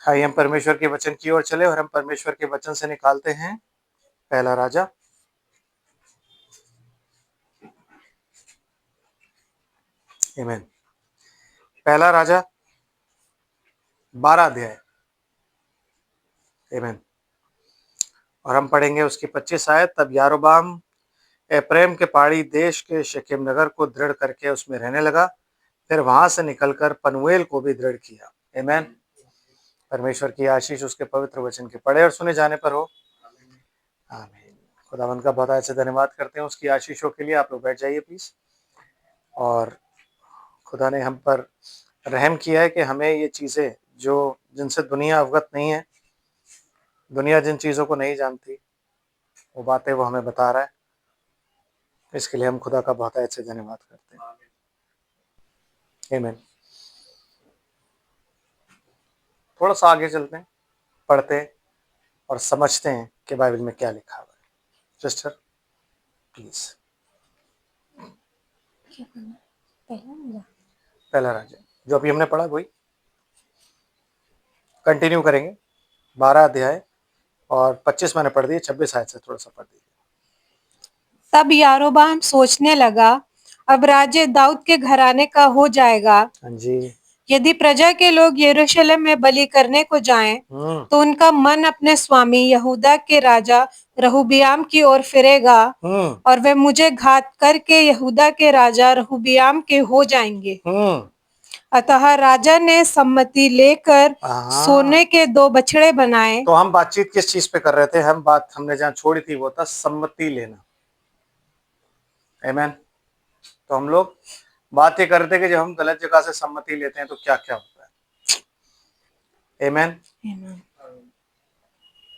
आइए हम परमेश्वर के वचन की ओर चले और हम परमेश्वर के वचन से निकालते हैं पहला राजा आमीन। पहला राजा 12 अध्याय आमीन। और हम पढ़ेंगे उसकी 25 आयत। तब यारोबाम एप्रैम के पहाड़ी देश के शेकेम नगर को दृढ़ करके उसमें रहने लगा, फिर वहां से निकलकर पनूएल को भी दृढ़ किया। आमीन। परमेश्वर की आशीष उसके पवित्र वचन के पढ़े और सुने जाने पर हो। आमीन। खुदावंद का बहुत अच्छे धन्यवाद करते हैं उसकी आशीषों के लिए। आप लोग बैठ जाइए प्लीज। और खुदा ने हम पर रहम किया है कि हमें ये चीज़ें जो जिनसे दुनिया अवगत नहीं है, दुनिया जिन चीज़ों को नहीं जानती, वो बातें वो हमें बता रहा है। इसके लिए हम खुदा का बहुत अच्छे धन्यवाद करते हैं। आमीन। थोड़ा सा आगे चलते हैं, पढ़ते हैं और समझते हैं कि बाइबल में क्या लिखा हुआ है। Sister please. पहला राजा जो अभी हमने पढ़ा वही कंटिन्यू करेंगे। 12 अध्याय और 25 मैंने पढ़ दिए, 26 आयत से थोड़ा सा पढ़ दीजिए। तब यारोबाम सोचने लगा, अब राज्य दाऊद के घराने का हो जाएगा। हाँ जी। यदि प्रजा के लोग यरूशलेम में बलि करने को जाएं, तो उनका मन अपने स्वामी यहूदा के राजा रहूबियाम की ओर फिरेगा, और वे मुझे घात करके यहूदा के राजा रहूबियाम के हो जाएंगे। अतः राजा ने सम्मति लेकर सोने के 2 बछड़े बनाए। तो हम बातचीत किस चीज पे कर रहे थे? हमने जहाँ छोड़ी थी वो था सम्मति लेना। आमीन। तो हम लोग बात ये कर रहे थे कि जब हम गलत जगह से सम्मति लेते हैं तो क्या क्या होता है। आमीन।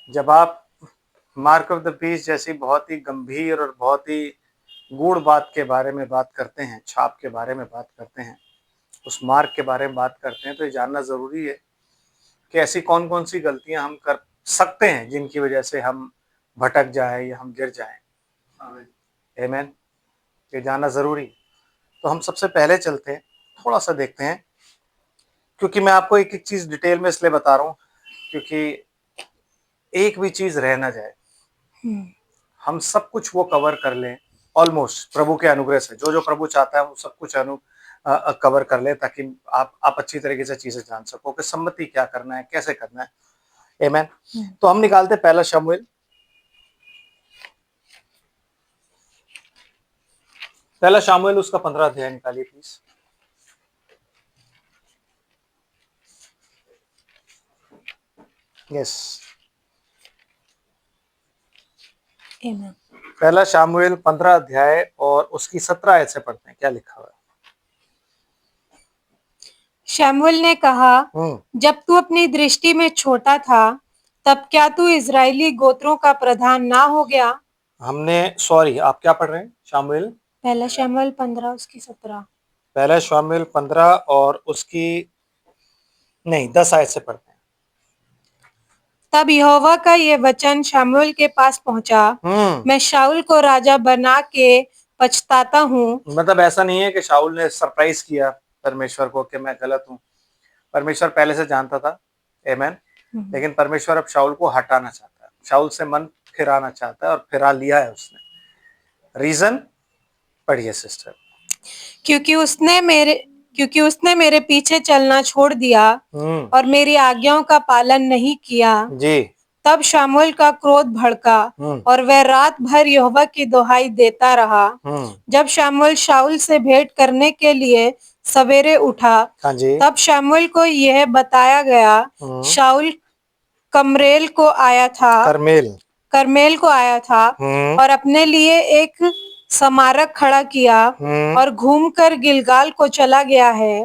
जब आप मार्क ऑफ द बीस्ट जैसी बहुत ही गंभीर और बहुत ही गूढ़ बात के बारे में बात करते हैं, छाप के बारे में बात करते हैं, उस मार्ग के बारे में बात करते हैं, तो ये जानना जरूरी है कि ऐसी कौन कौन सी गलतियां हम कर सकते हैं जिनकी वजह से हम भटक जाए या हम गिर जाएं। आमीन। ये जानना जरूरी है। तो हम सबसे पहले चलते हैं, थोड़ा सा देखते हैं, क्योंकि मैं आपको एक एक चीज डिटेल में इसलिए बता रहा हूँ क्योंकि एक भी चीज रह ना जाए, हम सब कुछ वो कवर कर लें ऑलमोस्ट प्रभु के अनुग्रह से। जो जो प्रभु चाहता है वो सब कुछ कवर कर ले, ताकि आप अच्छी तरीके से चीजें जान सको कि सम्मति क्या करना है, कैसे करना है। आमीन। तो हम निकालते पहला शमूएल, उसका 15 अध्याय निकालिए प्लीज। यस। पहला शमूएल 15 अध्याय और उसकी 17 आयत से पढ़ते हैं, क्या लिखा हुआ है। शमूएल ने कहा, जब तू अपनी दृष्टि में छोटा था, तब क्या तू इजरायली गोत्रों का प्रधान ना हो गया? आप क्या पढ़ रहे हैं? शमूएल पहला शमूएल 15 उसकी 17। पहला शमूएल 15 और उसकी 10 आयत से पढ़ते हैं। तब यहोवा का ये वचन शमूएल के पास पहुंचा, मैं शाऊल को राजा बना के पछताता हूँ। मतलब ऐसा नहीं है कि शाऊल ने सरप्राइज किया परमेश्वर को कि मैं गलत हूँ। परमेश्वर पहले से जानता था। आमीन। लेकिन परमेश्वर अब शाऊल को हटाना चाहता है, शाऊल से मन फिराना चाहता है और फिरा लिया है उसने। रीजन पढ़िए सिस्टर। क्योंकि उसने मेरे पीछे चलना छोड़ दिया और मेरी आज्ञाओं का पालन नहीं किया जी। तब शमूएल का क्रोध भड़का और वह रात भर यहोवा की दुहाई देता रहा। जब शमूएल शाऊल से भेंट करने के लिए सवेरे उठा, तब शमूएल को यह बताया गया, शाऊल करमेल को आया था और अपने लिए एक स्मारक खड़ा किया और घूमकर गिलगाल को चला गया है।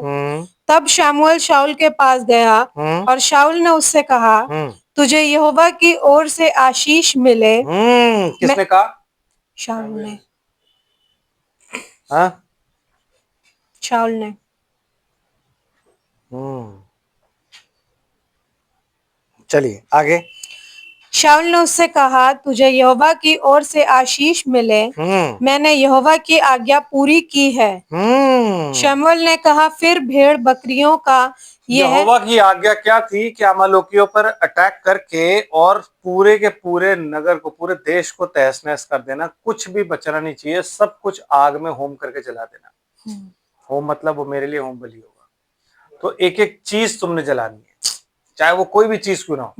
तब शमूएल शाऊल के पास गया और शाऊल ने उससे कहा, तुझे यहोवा की ओर से आशीष मिले। किसने कहा? शाऊल ने। हाँ? शाऊल ने। चलिए आगे। शाऊल ने उससे कहा, तुझे यहोवा की ओर से आशीष मिले, मैंने यहोवा की आज्ञा पूरी की है। शमूएल ने कहा, फिर भेड़ बकरियों का यहोवा की आज्ञा क्या थी कि अमालेकियों पर अटैक करके और पूरे के पूरे नगर को, पूरे देश को तहस नहस कर देना, कुछ भी बचना नहीं चाहिए, सब कुछ आग में होम करके जला देना। होम मतलब वो मेरे लिए होम बलि होगा। तो एक एक चीज तुमने जलानी है, चाहे वो कोई भी चीज क्यों ना हो।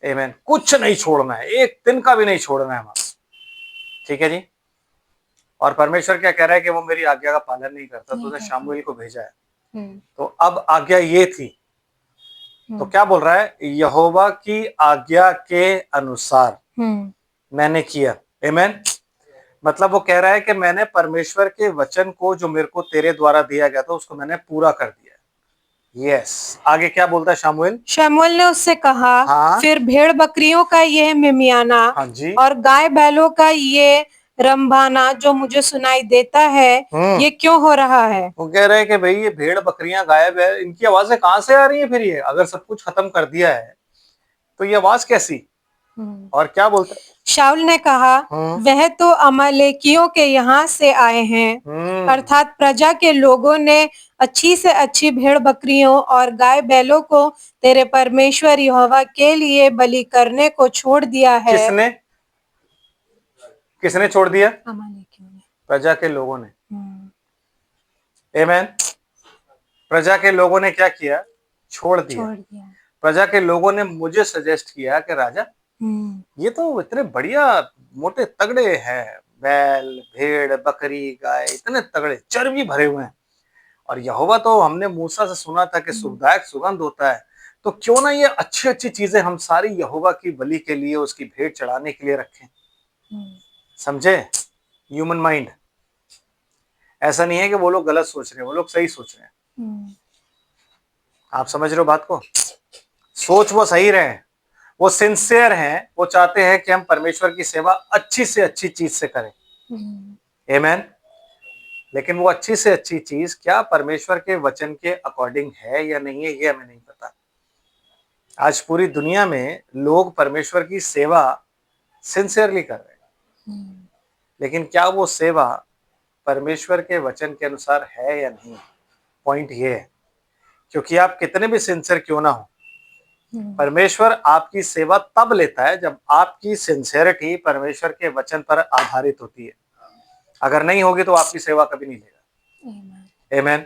आमीन। कुछ नहीं छोड़ना है, एक दिन का भी नहीं छोड़ना है हमारा। ठीक है जी। और परमेश्वर क्या कह रहा है कि वो मेरी आज्ञा का पालन नहीं करता, तो उसने शामुएल को भेजा है। तो अब आज्ञा ये थी, तो क्या बोल रहा है, यहोवा की आज्ञा के अनुसार मैंने किया। आमीन। मतलब वो कह रहा है कि मैंने परमेश्वर के वचन को जो मेरे को तेरे द्वारा दिया गया था उसको मैंने पूरा कर दिया। यस। आगे क्या बोलता है शामुएल? शमूएल ने उससे कहा, हाँ। फिर भेड़ बकरियों का यह मिमियाना हाँ जी। और गाय बैलों का ये रंभाना जो मुझे सुनाई देता है, ये क्यों हो रहा है? वो कह रहे हैं कि भाई ये भेड़ बकरियां गायब है, इनकी आवाजें कहां से आ रही है? फिर ये अगर सब कुछ खत्म कर दिया है तो ये आवाज कैसी? और क्या बोलता है? शाऊल ने कहा, वह तो अमालेकियों के यहाँ से आए हैं, अर्थात प्रजा के लोगों ने अच्छी से अच्छी भेड़ बकरियों और गाय बैलों को तेरे परमेश्वर यहोवा के लिए बलि करने को छोड़ दिया है। किसने? किसने छोड़ दिया? अमालेकियों ने। प्रजा के लोगों ने। आमीन। प्रजा के लोगों ने क्या किया? छोड़ दिया। प्रजा के लोगों ने मुझे सजेस्ट किया कि राजा, ये तो इतने बढ़िया मोटे तगड़े हैं, बैल भेड़ बकरी गाय इतने तगड़े चर्बी भरे हुए हैं, और यहोवा तो हमने मूसा से सुना था कि सुखदायक सुगंध होता है, तो क्यों ना ये अच्छी अच्छी चीजें हम सारी यहोवा की बलि के लिए, उसकी भेंट चढ़ाने के लिए रखें। समझे? Human mind. ऐसा नहीं है कि वो लोग गलत सोच रहे हैं, वो लोग सही सोच रहे हैं। आप समझ रहे हो बात को? सोच वो सही रहे, वो सिंसियर हैं, वो चाहते हैं कि हम परमेश्वर की सेवा अच्छी से अच्छी चीज से करें। आमीन। लेकिन वो अच्छी से अच्छी चीज क्या परमेश्वर के वचन के अकॉर्डिंग है या नहीं है, ये हमें नहीं पता। आज पूरी दुनिया में लोग परमेश्वर की सेवा सिंसियरली कर रहे हैं, लेकिन क्या वो सेवा परमेश्वर के वचन के अनुसार है या नहीं, पॉइंट ये है। क्योंकि आप कितने भी सिंसियर क्यों ना हो, परमेश्वर आपकी सेवा तब लेता है जब आपकी सिंसियरिटी परमेश्वर के वचन पर आधारित होती है। अगर नहीं होगी तो आपकी सेवा कभी नहीं लेगा। आमीन।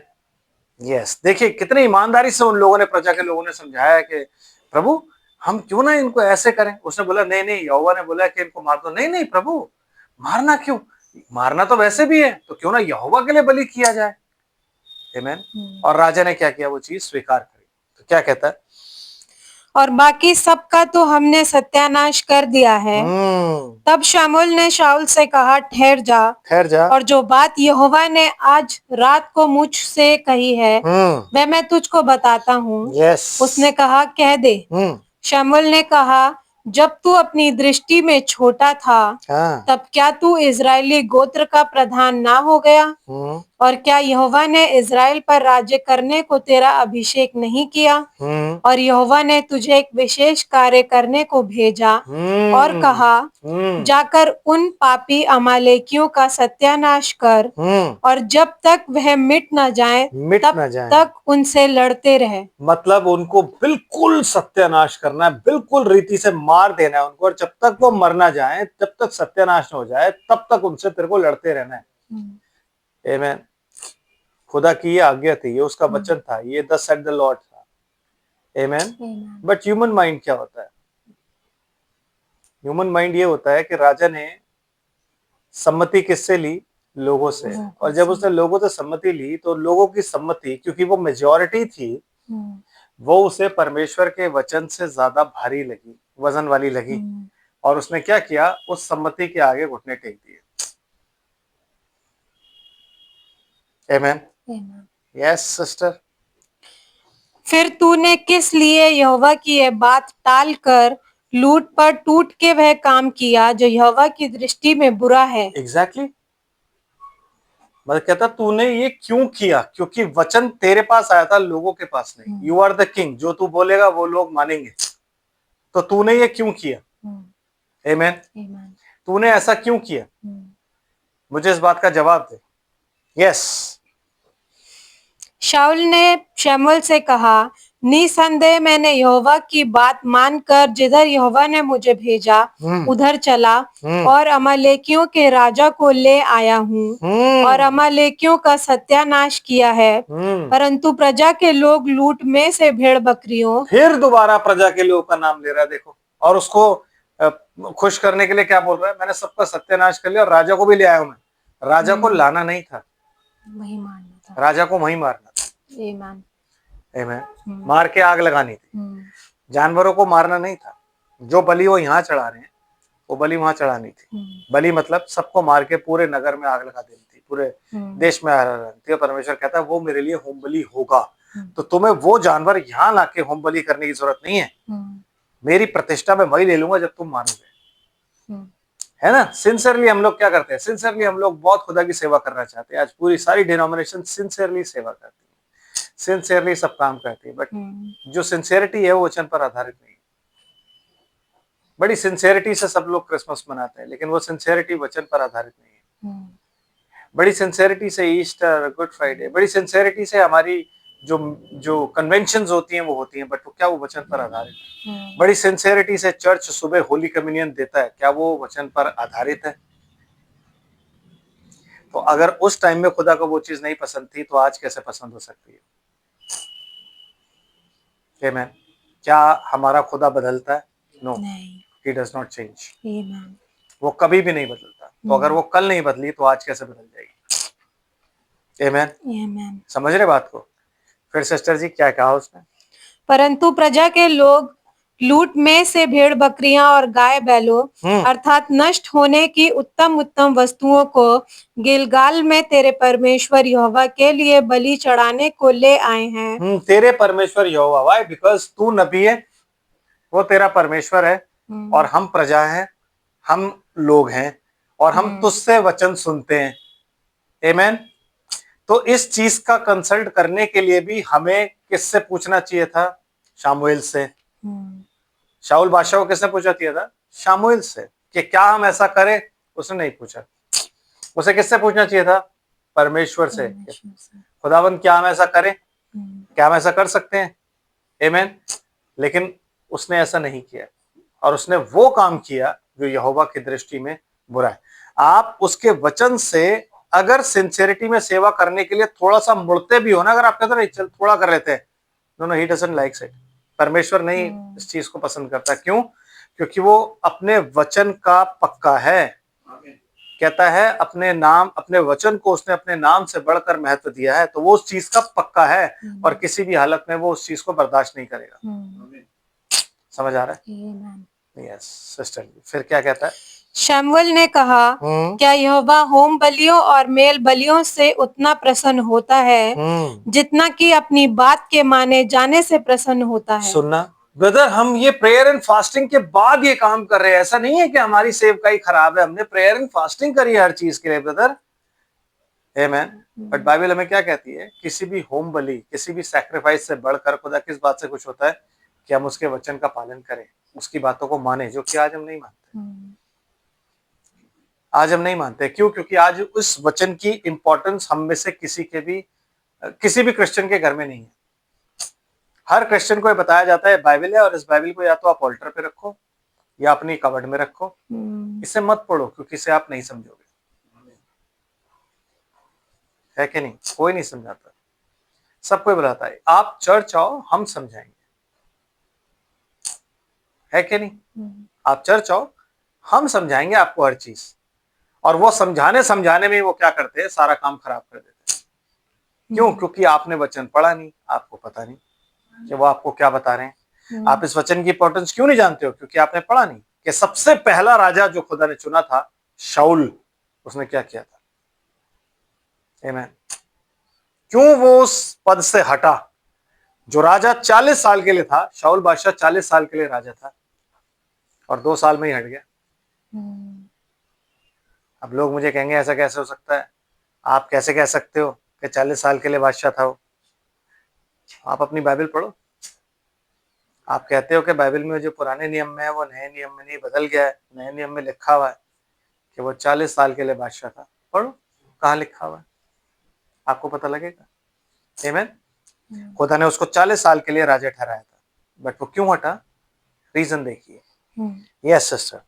यस। देखिए कितनी ईमानदारी से उन लोगों ने, प्रजा के लोगों ने समझाया कि प्रभु हम क्यों ना इनको ऐसे करें। उसने बोला नहीं नहीं, यहोवा ने बोला कि इनको मार दो। नहीं नहीं प्रभु, मारना क्यों? मारना तो वैसे भी है, तो क्यों ना यहोवा के लिए बलि किया जाए। आमीन। और राजा ने क्या किया? वो चीज स्वीकार करी। तो क्या कहता है? और बाकी सबका तो हमने सत्यानाश कर दिया है। तब शमूएल ने शाऊल से कहा, ठहर जा, और जो बात यहोवा ने आज रात को मुझसे कही है वह मैं तुझको बताता हूँ। उसने कहा, कह दे। शमूएल ने कहा, जब तू अपनी दृष्टि में छोटा था, तब क्या तू इजरायली गोत्र का प्रधान ना हो गया? और क्या यहोवा ने इजराइल पर राज्य करने को तेरा अभिषेक नहीं किया? और यहोवा ने तुझे एक विशेष कार्य करने को भेजा और कहा, जाकर उन पापी अमालेकियों का सत्यानाश कर, और जब तक वह मिट न जाए तब तक उनसे लड़ते रहे। मतलब उनको बिल्कुल सत्यानाश करना है, बिल्कुल रीति से मार देना है उनको, और जब तक वो मर ना जाए, जब तक सत्यानाश न हो जाए, तब तक उनसे तेरे को लड़ते रहना है। आमीन। खुदा की ये आज्ञा थी, ये उसका वचन था, ये thus said the Lord था। आमीन। बट ह्यूमन माइंड क्या होता है? ह्यूमन माइंड ये होता है कि राजा ने सम्मति किससे ली? लोगों से। और जब उसने लोगों से सम्मति ली तो लोगों की सम्मति, क्योंकि वो मेजॉरिटी थी, वो उसे परमेश्वर के वचन से ज्यादा भारी लगी, वजन वाली लगी, और उसने क्या किया? उस सम्मति के आगे घुटने टेक दिए। आमीन। Yes sister. फिर तूने किस लिए यहोवा की यह बात टाल कर लूट पर टूट के वह काम किया जो यहोवा की दृष्टि में बुरा है? एग्जैक्टली। मतलब कहता तूने ये क्यों किया? क्योंकि वचन तेरे पास आया था, लोगों के पास नहीं। यू आर द किंग, जो तू बोलेगा वो लोग मानेंगे। तो तूने ये क्यों किया? आमीन। तूने ऐसा क्यों किया? मुझे इस बात का जवाब दे। यस। शाऊल ने शमूएल से कहा, निसंदेह मैंने यहोवा की बात मानकर जिधर यहोवा ने मुझे भेजा उधर चला और अमालेकियों के राजा को ले आया हूँ और अमालेकियों का सत्यानाश किया है। परंतु प्रजा के लोग लूट में से भेड़ बकरियों, फिर दोबारा प्रजा के लोग का नाम ले रहा है, देखो, और उसको खुश करने के लिए क्या बोल रहा है, मैंने सबका सत्यानाश कर लिया और राजा को भी ले आया हूं मैं। राजा को लाना नहीं था, वही मारना था, राजा को वहीं मारना था। आमीन, आमीन। मार के आग लगानी थी, जानवरों को मारना नहीं था। जो बलि वो यहाँ चढ़ा रहे हैं वो बलि वहां चढ़ानी थी। बलि मतलब सबको मार के पूरे नगर में आग लगा देनी थी, पूरे देश में आग लगानी थी। परमेश्वर कहता है वो मेरे लिए होम बलि होगा, तो तुम्हें वो जानवर यहाँ लाके होम बलि करने की जरूरत नहीं है। मेरी प्रतिष्ठा में वही ले लूंगा जब तुम मानोगे, है ना। सिंसियरली हम लोग क्या करते हैं, सिंसियरली हम लोग बहुत खुदा की सेवा करना चाहते हैं। आज पूरी सारी डिनोमिनेशन सिंसियरली सेवा करती है, सिंसियरली सब काम करती है, बट जो सिंसियरिटी है वो वचन पर आधारित नहीं है। बड़ी सिंसियरिटी से सब लोग क्रिसमस मनाते हैं, लेकिन वो सिंसियरिटी वचन पर आधारित नहीं है। बड़ी सिंसियरिटी से ईस्टर, गुड फ्राइडे, बड़ी सिंसियरिटी से हमारी जो जो कन्वेंशंस होती हैं वो होती हैं, बट क्या वो वचन पर आधारित है? बड़ी सिंसियरिटी से चर्च सुबह होली कम्युनियन देता है, क्या वो वचन पर आधारित है? तो अगर उस टाइम में खुदा को वो चीज नहीं पसंद थी तो आज कैसे पसंद हो सकती है? आमीन। क्या हमारा खुदा बदलता है? No, he does not change. वो कभी भी नहीं बदलता। तो अगर वो कल नहीं बदली तो आज कैसे बदल जाएगी? आमीन। समझ रहे बात को? फिर सिस्टर जी क्या कहा उसने? परंतु प्रजा के लोग लूट में से भेड़ बकरियां और गाय बैलों अर्थात नष्ट होने की उत्तम उत्तम वस्तुओं को गिलगाल में तेरे परमेश्वर यहोवा के लिए बलि चढ़ाने को ले आए हैं। तेरे परमेश्वर यहोवा, व्हाई? बिकॉज तू नबी है, वो तेरा परमेश्वर है और हम प्रजा हैं, हम लोग हैं और हम तुझसे वचन सुनते हैं। आमीन। तो इस चीज का कंसल्ट करने के लिए भी हमें किससे पूछना चाहिए था? शामुएल से। शाऊल बादशाह को किसने पूछा चाहिए था? शामुएल से, कि क्या हम ऐसा करें? उसने नहीं पूछा। उसे किससे पूछना चाहिए था? परमेश्वर से। खुदावंद क्या हम ऐसा करें? क्या हम ऐसा कर सकते हैं? आमीन। लेकिन उसने ऐसा नहीं किया और उसने वो काम किया जो यहोवा की दृष्टि में बुरा है। आप उसके वचन से अगर सिंसियरिटी में सेवा करने के लिए थोड़ा सा मुड़ते भी हो ना, अगर आप कहते हैं चल थोड़ा कर लेते हैं, no, he doesn't likes it. परमेश्वर नहीं इस चीज को पसंद करता। क्यों? क्योंकि वो अपने वचन का पक्का है। कहता है अपने नाम, अपने वचन को उसने अपने नाम से बढ़कर महत्व दिया है, तो वो उस चीज का पक्का है और किसी भी हालत में वो उस चीज को बर्दाश्त नहीं करेगा। समझ आ रहा है? Yes sister. फिर क्या कहता है? शमूएल ने कहा, क्या यहोवा होम बलियों और मेल बलियों से उतना प्रसन्न होता है जितना कि अपनी बात के माने जाने से प्रसन्न होता है? सुनना ब्रदर, हम ये प्रेयर एंड फास्टिंग के बाद ये काम कर रहे हैं। ऐसा नहीं है कि हमारी सेवकाई खराब है, हमने प्रेयर एंड फास्टिंग करी है हर चीज के लिए ब्रदर। आमीन। बट बाइबल हमें क्या कहती है? किसी भी होम बलि, किसी भी सैक्रिफाइस से बढ़कर खुदा किस बात से खुश होता है? कि हम उसके वचन का पालन करें, उसकी बातों को माने, जो कि आज हम नहीं मानते। आज हम नहीं मानते। क्यों? क्योंकि आज उस वचन की इंपॉर्टेंस हम में से किसी भी क्रिश्चियन के घर में नहीं है। हर क्रिश्चियन को बताया जाता है बाइबल है और इस बाइबल को या तो आप ऑल्टर पे रखो या अपनी कबर्ड में रखो, इसे मत पढ़ो क्योंकि इसे आप नहीं समझोगे। है कि नहीं? कोई नहीं समझाता, सब कोई बताता है आप चर्च आओ हम समझाएंगे। है कि नहीं? आप चर्च आओ हम समझाएंगे आपको हर चीज। और वो समझाने में वो क्या करते हैं? सारा काम खराब कर देते हैं। क्यों? क्योंकि आपने वचन पढ़ा नहीं, आपको पता नहीं कि वो आपको क्या बता रहे हैं। आप इस वचन की इंपॉर्टेंस क्यों नहीं जानते हो? क्योंकि आपने पढ़ा नहीं कि सबसे पहला राजा जो खुदा ने चुना था शाऊल, उसने क्या किया था? आमीन। क्यों वो उस पद से हटा? जो राजा 40 साल के लिए था, शाऊल बादशाह 40 साल के लिए राजा था और 2 साल में ही हट गया। अब लोग मुझे कहेंगे ऐसा कैसे हो सकता है? आप कैसे कह सकते हो कि 40 साल के लिए बादशाह था वो? आप अपनी बाइबल पढ़ो। आप कहते हो कि बाइबल में जो पुराने नियम में है वो नए नियम में नहीं, बदल गया है। नए नियम में लिखा हुआ है कि वो 40 साल के लिए बादशाह था। पढ़ो कहाँ लिखा हुआ है, आपको पता लगेगा। आमीन। खुदा ने उसको 40 साल के लिए राजा ठहराया था, बट वो क्यों हटा? रीजन देखिए। Yes sister.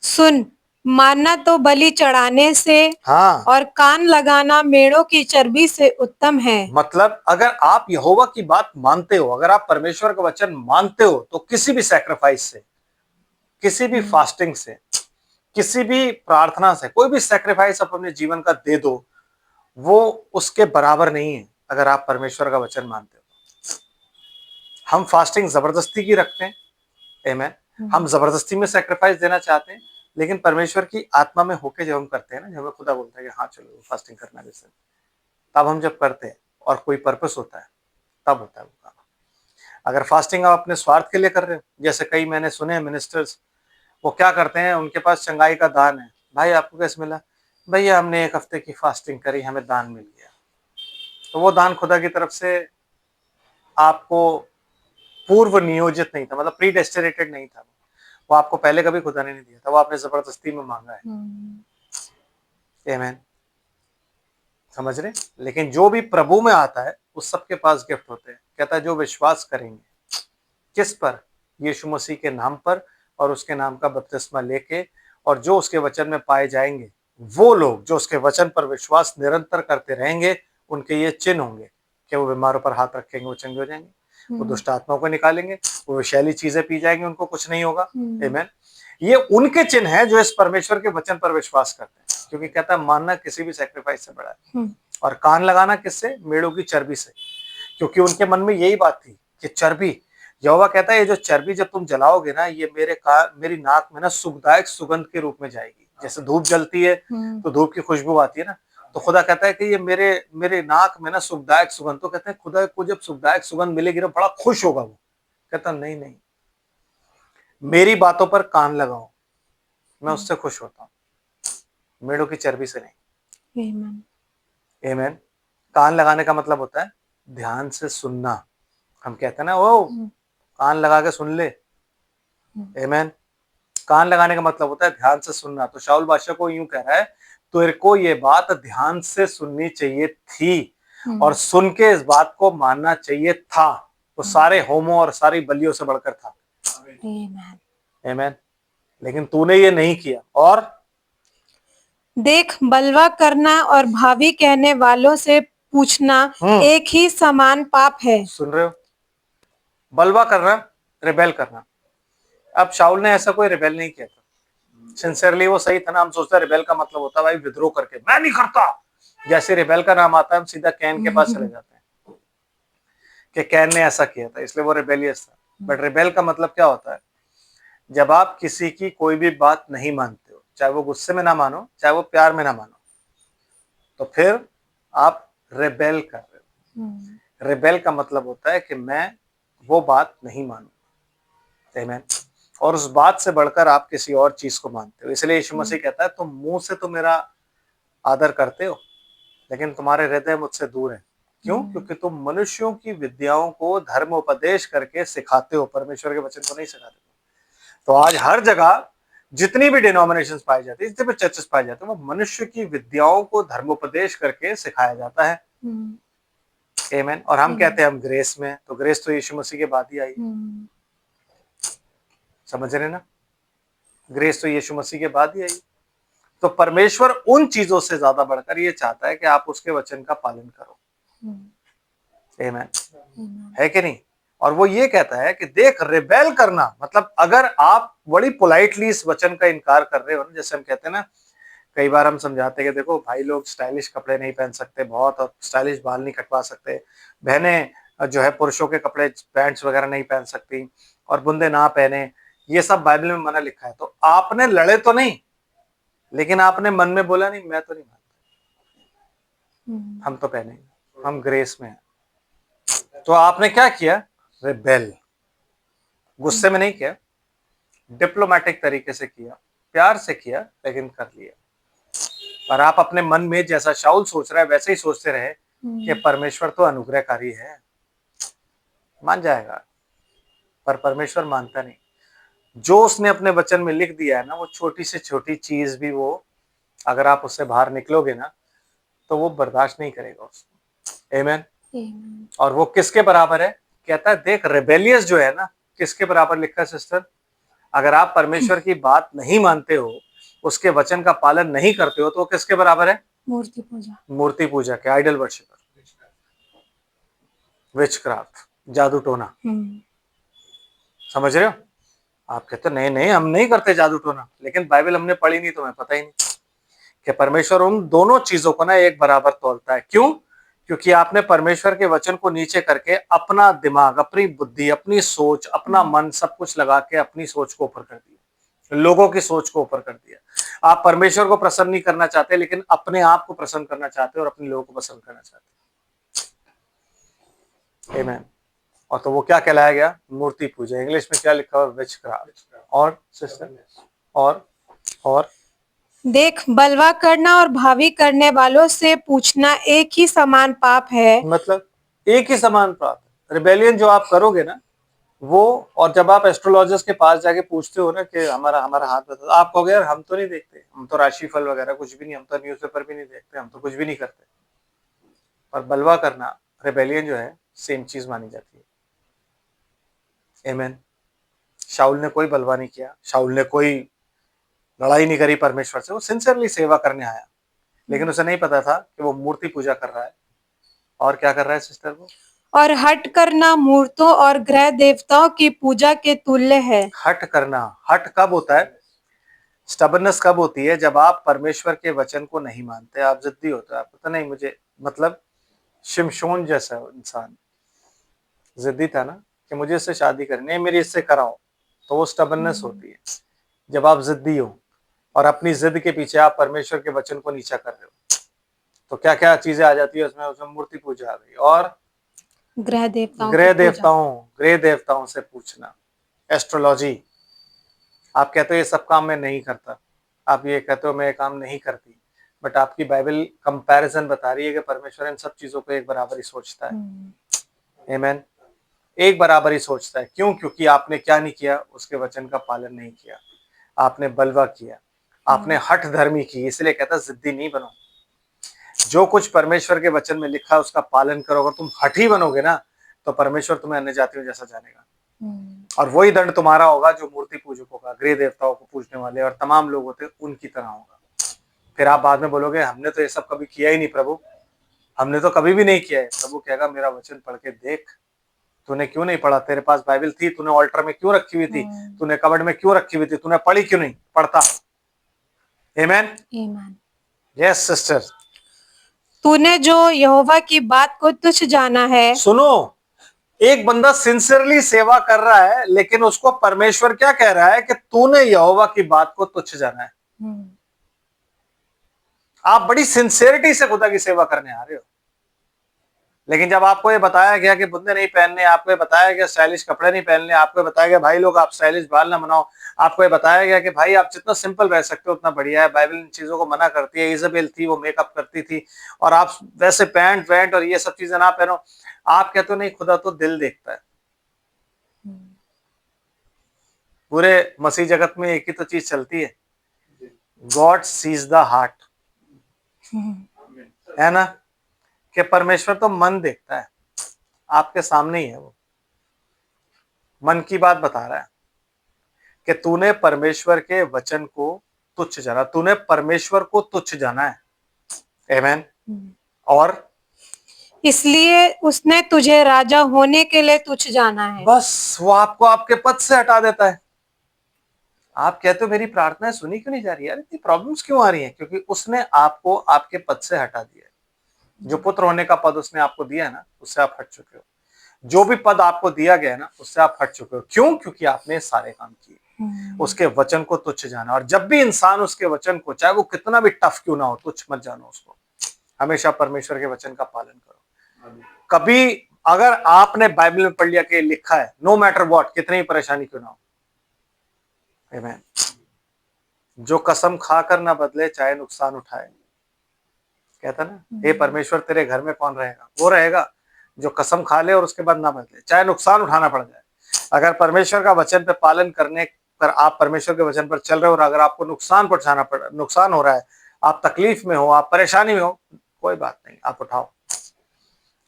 सुन, मानना तो बलि चढ़ाने से हाँ, और कान लगाना मेढ़ों की चर्बी से उत्तम है। मतलब अगर आप यहोवा की बात मानते हो, अगर आप परमेश्वर का वचन मानते हो, तो किसी भी सैक्रिफाइस से, किसी भी फास्टिंग से, किसी भी प्रार्थना से, कोई भी सैक्रिफाइस आप अपने जीवन का दे दो, वो उसके बराबर नहीं है अगर आप परमेश्वर का वचन मानते हो। हम फास्टिंग जबरदस्ती की रखते हैं, आमीन। हम जबरदस्ती में सैक्रिफाइस देना चाहते हैं, लेकिन परमेश्वर की आत्मा में होके जब हम करते हैं ना, जब हमें खुदा बोलता है कि हाँ चलो फास्टिंग करना है, तब हम जब करते हैं और कोई पर्पस होता है, तब होता है वो काम। अगर फास्टिंग आप अपने स्वार्थ के लिए कर रहे हो, जैसे कई मैंने सुने हैं मिनिस्टर्स, वो क्या करते हैं, उनके पास चंगाई का दान है, भाई आपको कैसे मिला? भैया हमने 1 हफ्ते की फास्टिंग करी, हमें दान मिल गया। तो वो दान खुदा की तरफ से आपको पूर्व नियोजित नहीं था, मतलब प्री डेस्टिनेटेड नहीं था, वो आपको पहले कभी खुदा ने नहीं दिया था, वो आपने जबरदस्ती में मांगा है। आमीन। समझ रहे? लेकिन जो भी प्रभु में आता है उस सबके पास गिफ्ट होते हैं। कहता है जो विश्वास करेंगे, किस पर? यीशु मसीह के नाम पर, और उसके नाम का बपतिस्मा लेके, और जो उसके वचन में पाए जाएंगे, वो लोग जो उसके वचन पर विश्वास निरंतर करते रहेंगे, उनके ये चिन्ह होंगे कि वो बीमारों पर हाथ रखेंगे, वो चंगे हो जाएंगे, वो दुष्ट आत्माओं को निकालेंगे, वो विषैली चीजें पी जाएंगे, उनको कुछ नहीं होगा। आमीन। ये उनके चिन्ह हैं जो इस परमेश्वर के वचन पर विश्वास करते हैं, क्योंकि कहता है मानना किसी भी सैक्रिफाइस से बड़ा है। और कान लगाना किससे? मेढ़ों की चर्बी से, क्योंकि उनके मन में यही बात थी कि चर्बी, यहोवा कहता है ये जो चर्बी जब तुम जलाओगे ना, ये मेरी नाक में ना सुखदायक सुगंध के रूप में जाएगी। जैसे धूप जलती है तो धूप की खुशबू आती है ना, तो खुदा कहता है कि ये मेरे नाक में ना सुखदायक सुगंध। तो कहते हैं खुदा को जब सुखदायक सुगंध मिलेगी ना, बड़ा खुश होगा वो। कहता नहीं नहीं, मेरी बातों पर कान लगाओ, मैं उससे खुश होता हूँ, मेढ़ों की चर्बी से नहीं। आमीन। कान लगाने का मतलब होता है ध्यान से सुनना। हम कहते हैं ना, ओ कान लगा के सुन ले। आमीन। कान लगाने का मतलब होता है ध्यान से सुनना। तो शाऊल बादशाह को यूं कह रहा है, तेरे को ये बात ध्यान से सुननी चाहिए थी, और सुन के इस बात को मानना चाहिए था। वो सारे होमों और सारी बलियों से बढ़कर था। आमीन। लेकिन तूने ये नहीं किया। और देख, बलवा करना और भावी कहने वालों से पूछना एक ही समान पाप है। सुन रहे हो? बलवा करना, रिबेल करना। अब शाऊल ने ऐसा कोई रिबेल नहीं किया था, सिंसियरली वो सही था ना। हम सोचते हैं रिबेल का मतलब होता है भाई विद्रोह करके, मैं नहीं करता। जैसे रिबेल का नाम आता है हम सीधा कैन के पास चले जाते हैं कि कैन ने ऐसा किया था इसलिए वो रिबेलियस था। बट रिबेल का मतलब क्या होता है? जब आप किसी की कोई भी बात नहीं मानते हो, चाहे वो गुस्से में ना मानो, चाहे वो प्यार में ना मानो, तो फिर आप रिबेल कर रहे हो। रिबेल का मतलब होता है कि मैं वो बात नहीं मानूंगा। आमीन। और उस बात से बढ़कर आप किसी और चीज को मानते हो। इसलिए यीशु मसीह कहता है तुम मुंह से तो मेरा आदर करते हो, लेकिन तुम्हारे हृदय मुझसे दूर है। क्यों? क्योंकि तुम मनुष्यों की विद्याओं को धर्मोपदेश करके सिखाते हो, परमेश्वर के वचन को नहीं सिखाते। तो आज हर जगह जितनी भी डिनोमिनेशंस पाई जाती है, जितने भी चर्चेस पाए जाते हैं, वो मनुष्य की विद्याओं को धर्मोपदेश करके सिखाया जाता है। आमीन। और हम कहते हैं हम ग्रेस में, तो ग्रेस तो यीशु मसीह के बाद ही आई। समझ रहे ना? ग्रेस तो यीशु मसीह के बाद ही आई। तो परमेश्वर उन चीजों से ज्यादा बढ़कर ये चाहता है कि आप उसके वचन का पालन करो। आमीन। है कि नहीं? और वो ये कहता है कि देख, रिबेल करना मतलब अगर आप बड़ी पोलाइटली इस वचन का इनकार कर रहे हो ना, जैसे हम कहते हैं ना, कई बार हम समझाते हैं कि देखो भाई लोग स्टाइलिश कपड़े नहीं पहन सकते बहुत, और स्टाइलिश बाल नहीं कटवा सकते, बहनें जो है पुरुषों के कपड़े पैंट्स वगैरह नहीं पहन सकती, और बुंदे ना पहने, ये सब बाइबल में मना लिखा है। तो आपने लड़े तो नहीं, लेकिन आपने मन में बोला नहीं मैं तो नहीं मानता, हम तो पहने, हम ग्रेस में हैं। तो आपने क्या किया? रिबेल। गुस्से में नहीं किया, डिप्लोमेटिक तरीके से किया, प्यार से किया, लेकिन कर लिया। और आप अपने मन में जैसा शाऊल सोच रहा है वैसे ही सोचते रहे कि परमेश्वर तो अनुग्रहकारी है, मान जाएगा। पर परमेश्वर मानता नहीं। जो उसने अपने वचन में लिख दिया है ना, वो छोटी से छोटी चीज भी वो, अगर आप उससे बाहर निकलोगे ना, तो वो बर्दाश्त नहीं करेगा उसको। आमेन। Amen. और वो किसके बराबर है? कहता है देख रेबेलियस जो है ना, किसके बराबर लिखा है सिस्टर? अगर आप परमेश्वर की बात नहीं मानते हो, उसके वचन का पालन नहीं करते हो, तो वो किसके बराबर है? मूर्ति पूजा। मूर्ति पूजा के, आइडल वर्शिपर, विचक्राफ्ट, जादू टोना। समझ रहे हो? आप कहते नहीं नहीं हम नहीं करते जादू टोना, लेकिन बाइबल हमने पढ़ी नहीं, तुम्हें पता ही नहीं कि परमेश्वर उन दोनों चीजों को ना एक बराबर तौलता है। क्यों? क्योंकि आपने परमेश्वर के वचन को नीचे करके अपना दिमाग, अपनी बुद्धि, अपनी सोच, अपना मन सब कुछ लगा के अपनी सोच को ऊपर कर दिया, लोगों की सोच को ऊपर कर दिया। आप परमेश्वर को प्रसन्न नहीं करना चाहते, लेकिन अपने आप को प्रसन्न करना चाहते हो और अपने लोगों को प्रसन्न करना चाहते हो। आमीन। और तो वो क्या कहलाया गया? मूर्ति पूजा। इंग्लिश में क्या लिखा हुआ? विचक्राफ्ट। और सिस्टर और देख, बलवा करना और भावी करने वालों से पूछना एक ही समान पाप है। मतलब एक ही समान पाप है। रिबेलियन जो आप करोगे ना वो, और जब आप एस्ट्रोलॉजर्स के पास जाके पूछते हो ना कि हमारा हमारा हाथ बता, आप कहोगे यार हम तो नहीं देखते, हम तो राशिफल वगैरह कुछ भी नहीं, हम तो न्यूज़पेपर भी नहीं देखते, हम तो कुछ भी नहीं करते। पर बलवा करना, रिबेलियन जो है, सेम चीज मानी जाती है। आमीन। शाऊल ने कोई बलवा नहीं किया, शाऊल ने कोई लड़ाई नहीं करी परमेश्वर से, वो सिंसियरली सेवा करने आया, लेकिन उसे नहीं पता था कि वो मूर्ति पूजा कर रहा है। और क्या कर रहा है सिस्टर? वो और हट करना मूर्तों और ग्रह देवताओं की पूजा के तुल्य है। हट करना, हट कब होता है? स्टबरनेस कब होती है? जब आप परमेश्वर के वचन को नहीं मानते, आप जिद्दी होते हो, आप पता नहीं मुझे, मतलब शिमशोन जैसा इंसान जिद्दी था ना कि मुझे इससे शादी करनी है, मेरी इससे कराओ, तो वो स्टबरनेस होती है। जब आप जिद्दी हो और अपनी जिद के पीछे आप परमेश्वर के वचन को नीचा कर रहे हो, तो क्या क्या चीजें आ जाती है उसमें मूर्ति पूजा आ गई, और ग्रह देवताओं ग्रह देवताओं से पूछना, एस्ट्रोलॉजी। आप कहते हो ये सब काम मैं नहीं करता, आप ये कहते हो मैं ये काम नहीं करती, बट आपकी बाइबल कंपैरिजन बता रही है कि परमेश्वर इन सब चीजों को एक बराबर ही सोचता है। आमीन। एक बराबर ही सोचता है। क्यों? क्योंकि आपने क्या नहीं किया? उसके वचन का पालन नहीं किया, आपने बलवा किया, आपने हठ धर्मी की। इसलिए कहता जिद्दी नहीं बनो, जो कुछ परमेश्वर के वचन में लिखा है उसका पालन करो। अगर तुम हठी बनोगे ना, तो परमेश्वर तुम्हें अन्य जातियों जैसा जानेगा, और वही दंड तुम्हारा होगा जो मूर्ति पूजकों का, गृह देवताओं को पूजने वाले और तमाम लोग होते उनकी तरह होगा। फिर आप बाद में बोलोगे हमने तो ये सब कभी किया ही नहीं प्रभु, हमने तो कभी भी नहीं किया है। प्रभु कहेगा मेरा वचन पढ़ के देख, तूने क्यों नहीं पढ़ा? तेरे पास बाइबल थी, तूने ऑल्टर में क्यों रखी हुई थी? तूने कबर्ड में क्यों रखी हुई थी? तूने पढ़ी क्यों नहीं? पढ़ता। आमीन। Yes sister. तूने जो यहोवा की बात को तुच्छ जाना है। सुनो, एक बंदा सिंसियरली सेवा कर रहा है, लेकिन उसको परमेश्वर क्या कह रहा है कि तूने यहोवा की बात को तुच्छ जाना है। आप बड़ी सिंसियरिटी से खुदा की सेवा करने आ रहे हो, लेकिन जब आपको ये बताया गया कि बुंदे नहीं पहनने, आपको ये बताया गया स्टाइलिश कपड़े नहीं पहनने, आपको ये बताया गया भाई लोग आप स्टाइलिश बाल ना बनाओ, आपको ये बताया गया कि भाई आप जितना सिंपल रह सकते हो उतना बढ़िया है, बाइबल इन चीजों को मना करती है, इजाबेल थी वो मेकअप करती थी, और आप वैसे पैंट वैंट और ये सब चीजें ना पहनो, आप कहते हो नहीं खुदा तो दिल देखता है। पूरे मसीह जगत में एक ही तो चीज चलती है, गॉड सीज द हार्ट, है ना, कि परमेश्वर तो मन देखता है। आपके सामने ही है वो, मन की बात बता रहा है कि तूने परमेश्वर के वचन को तुच्छ जाना, तूने परमेश्वर को तुच्छ जाना है। आमीन। और इसलिए उसने तुझे राजा होने के लिए तुच्छ जाना है। बस वो आपको आपके पद से हटा देता है। आप कहते हो मेरी प्रार्थनाएं सुनी क्यों नहीं जा रही यार, इतनी प्रॉब्लम्स क्यों आ रही हैं? क्योंकि उसने आपको आपके पद से हटा दिया है। जो पुत्र होने का पद उसने आपको दिया है ना, उससे आप हट चुके हो। जो भी पद आपको दिया गया है ना, उससे आप हट चुके हो। क्यों? क्योंकि आपने सारे काम किए, उसके वचन को तुच्छ जाना। और जब भी इंसान उसके वचन को, चाहे वो कितना भी टफ क्यों ना हो, तुच्छ मत जानो उसको। हमेशा परमेश्वर के वचन का पालन करो। कभी अगर आपने बाइबल में पढ़ लिया कि लिखा है नो मैटर व्हाट, कितनी परेशानी क्यों ना हो, आमीन, जो कसम खाकर ना बदले चाहे नुकसान उठाए, कहता ना हे परमेश्वर तेरे घर में कौन रहेगा? वो रहेगा जो कसम खा ले और उसके बाद ना बदले, चाहे नुकसान उठाना पड़ जाए। अगर परमेश्वर का वचन पे पालन करने पर, आप परमेश्वर के वचन पर चल रहे हो और अगर आपको नुकसान हो रहा है, आप तकलीफ में हो, आप परेशानी में हो, कोई बात नहीं, आप उठाओ,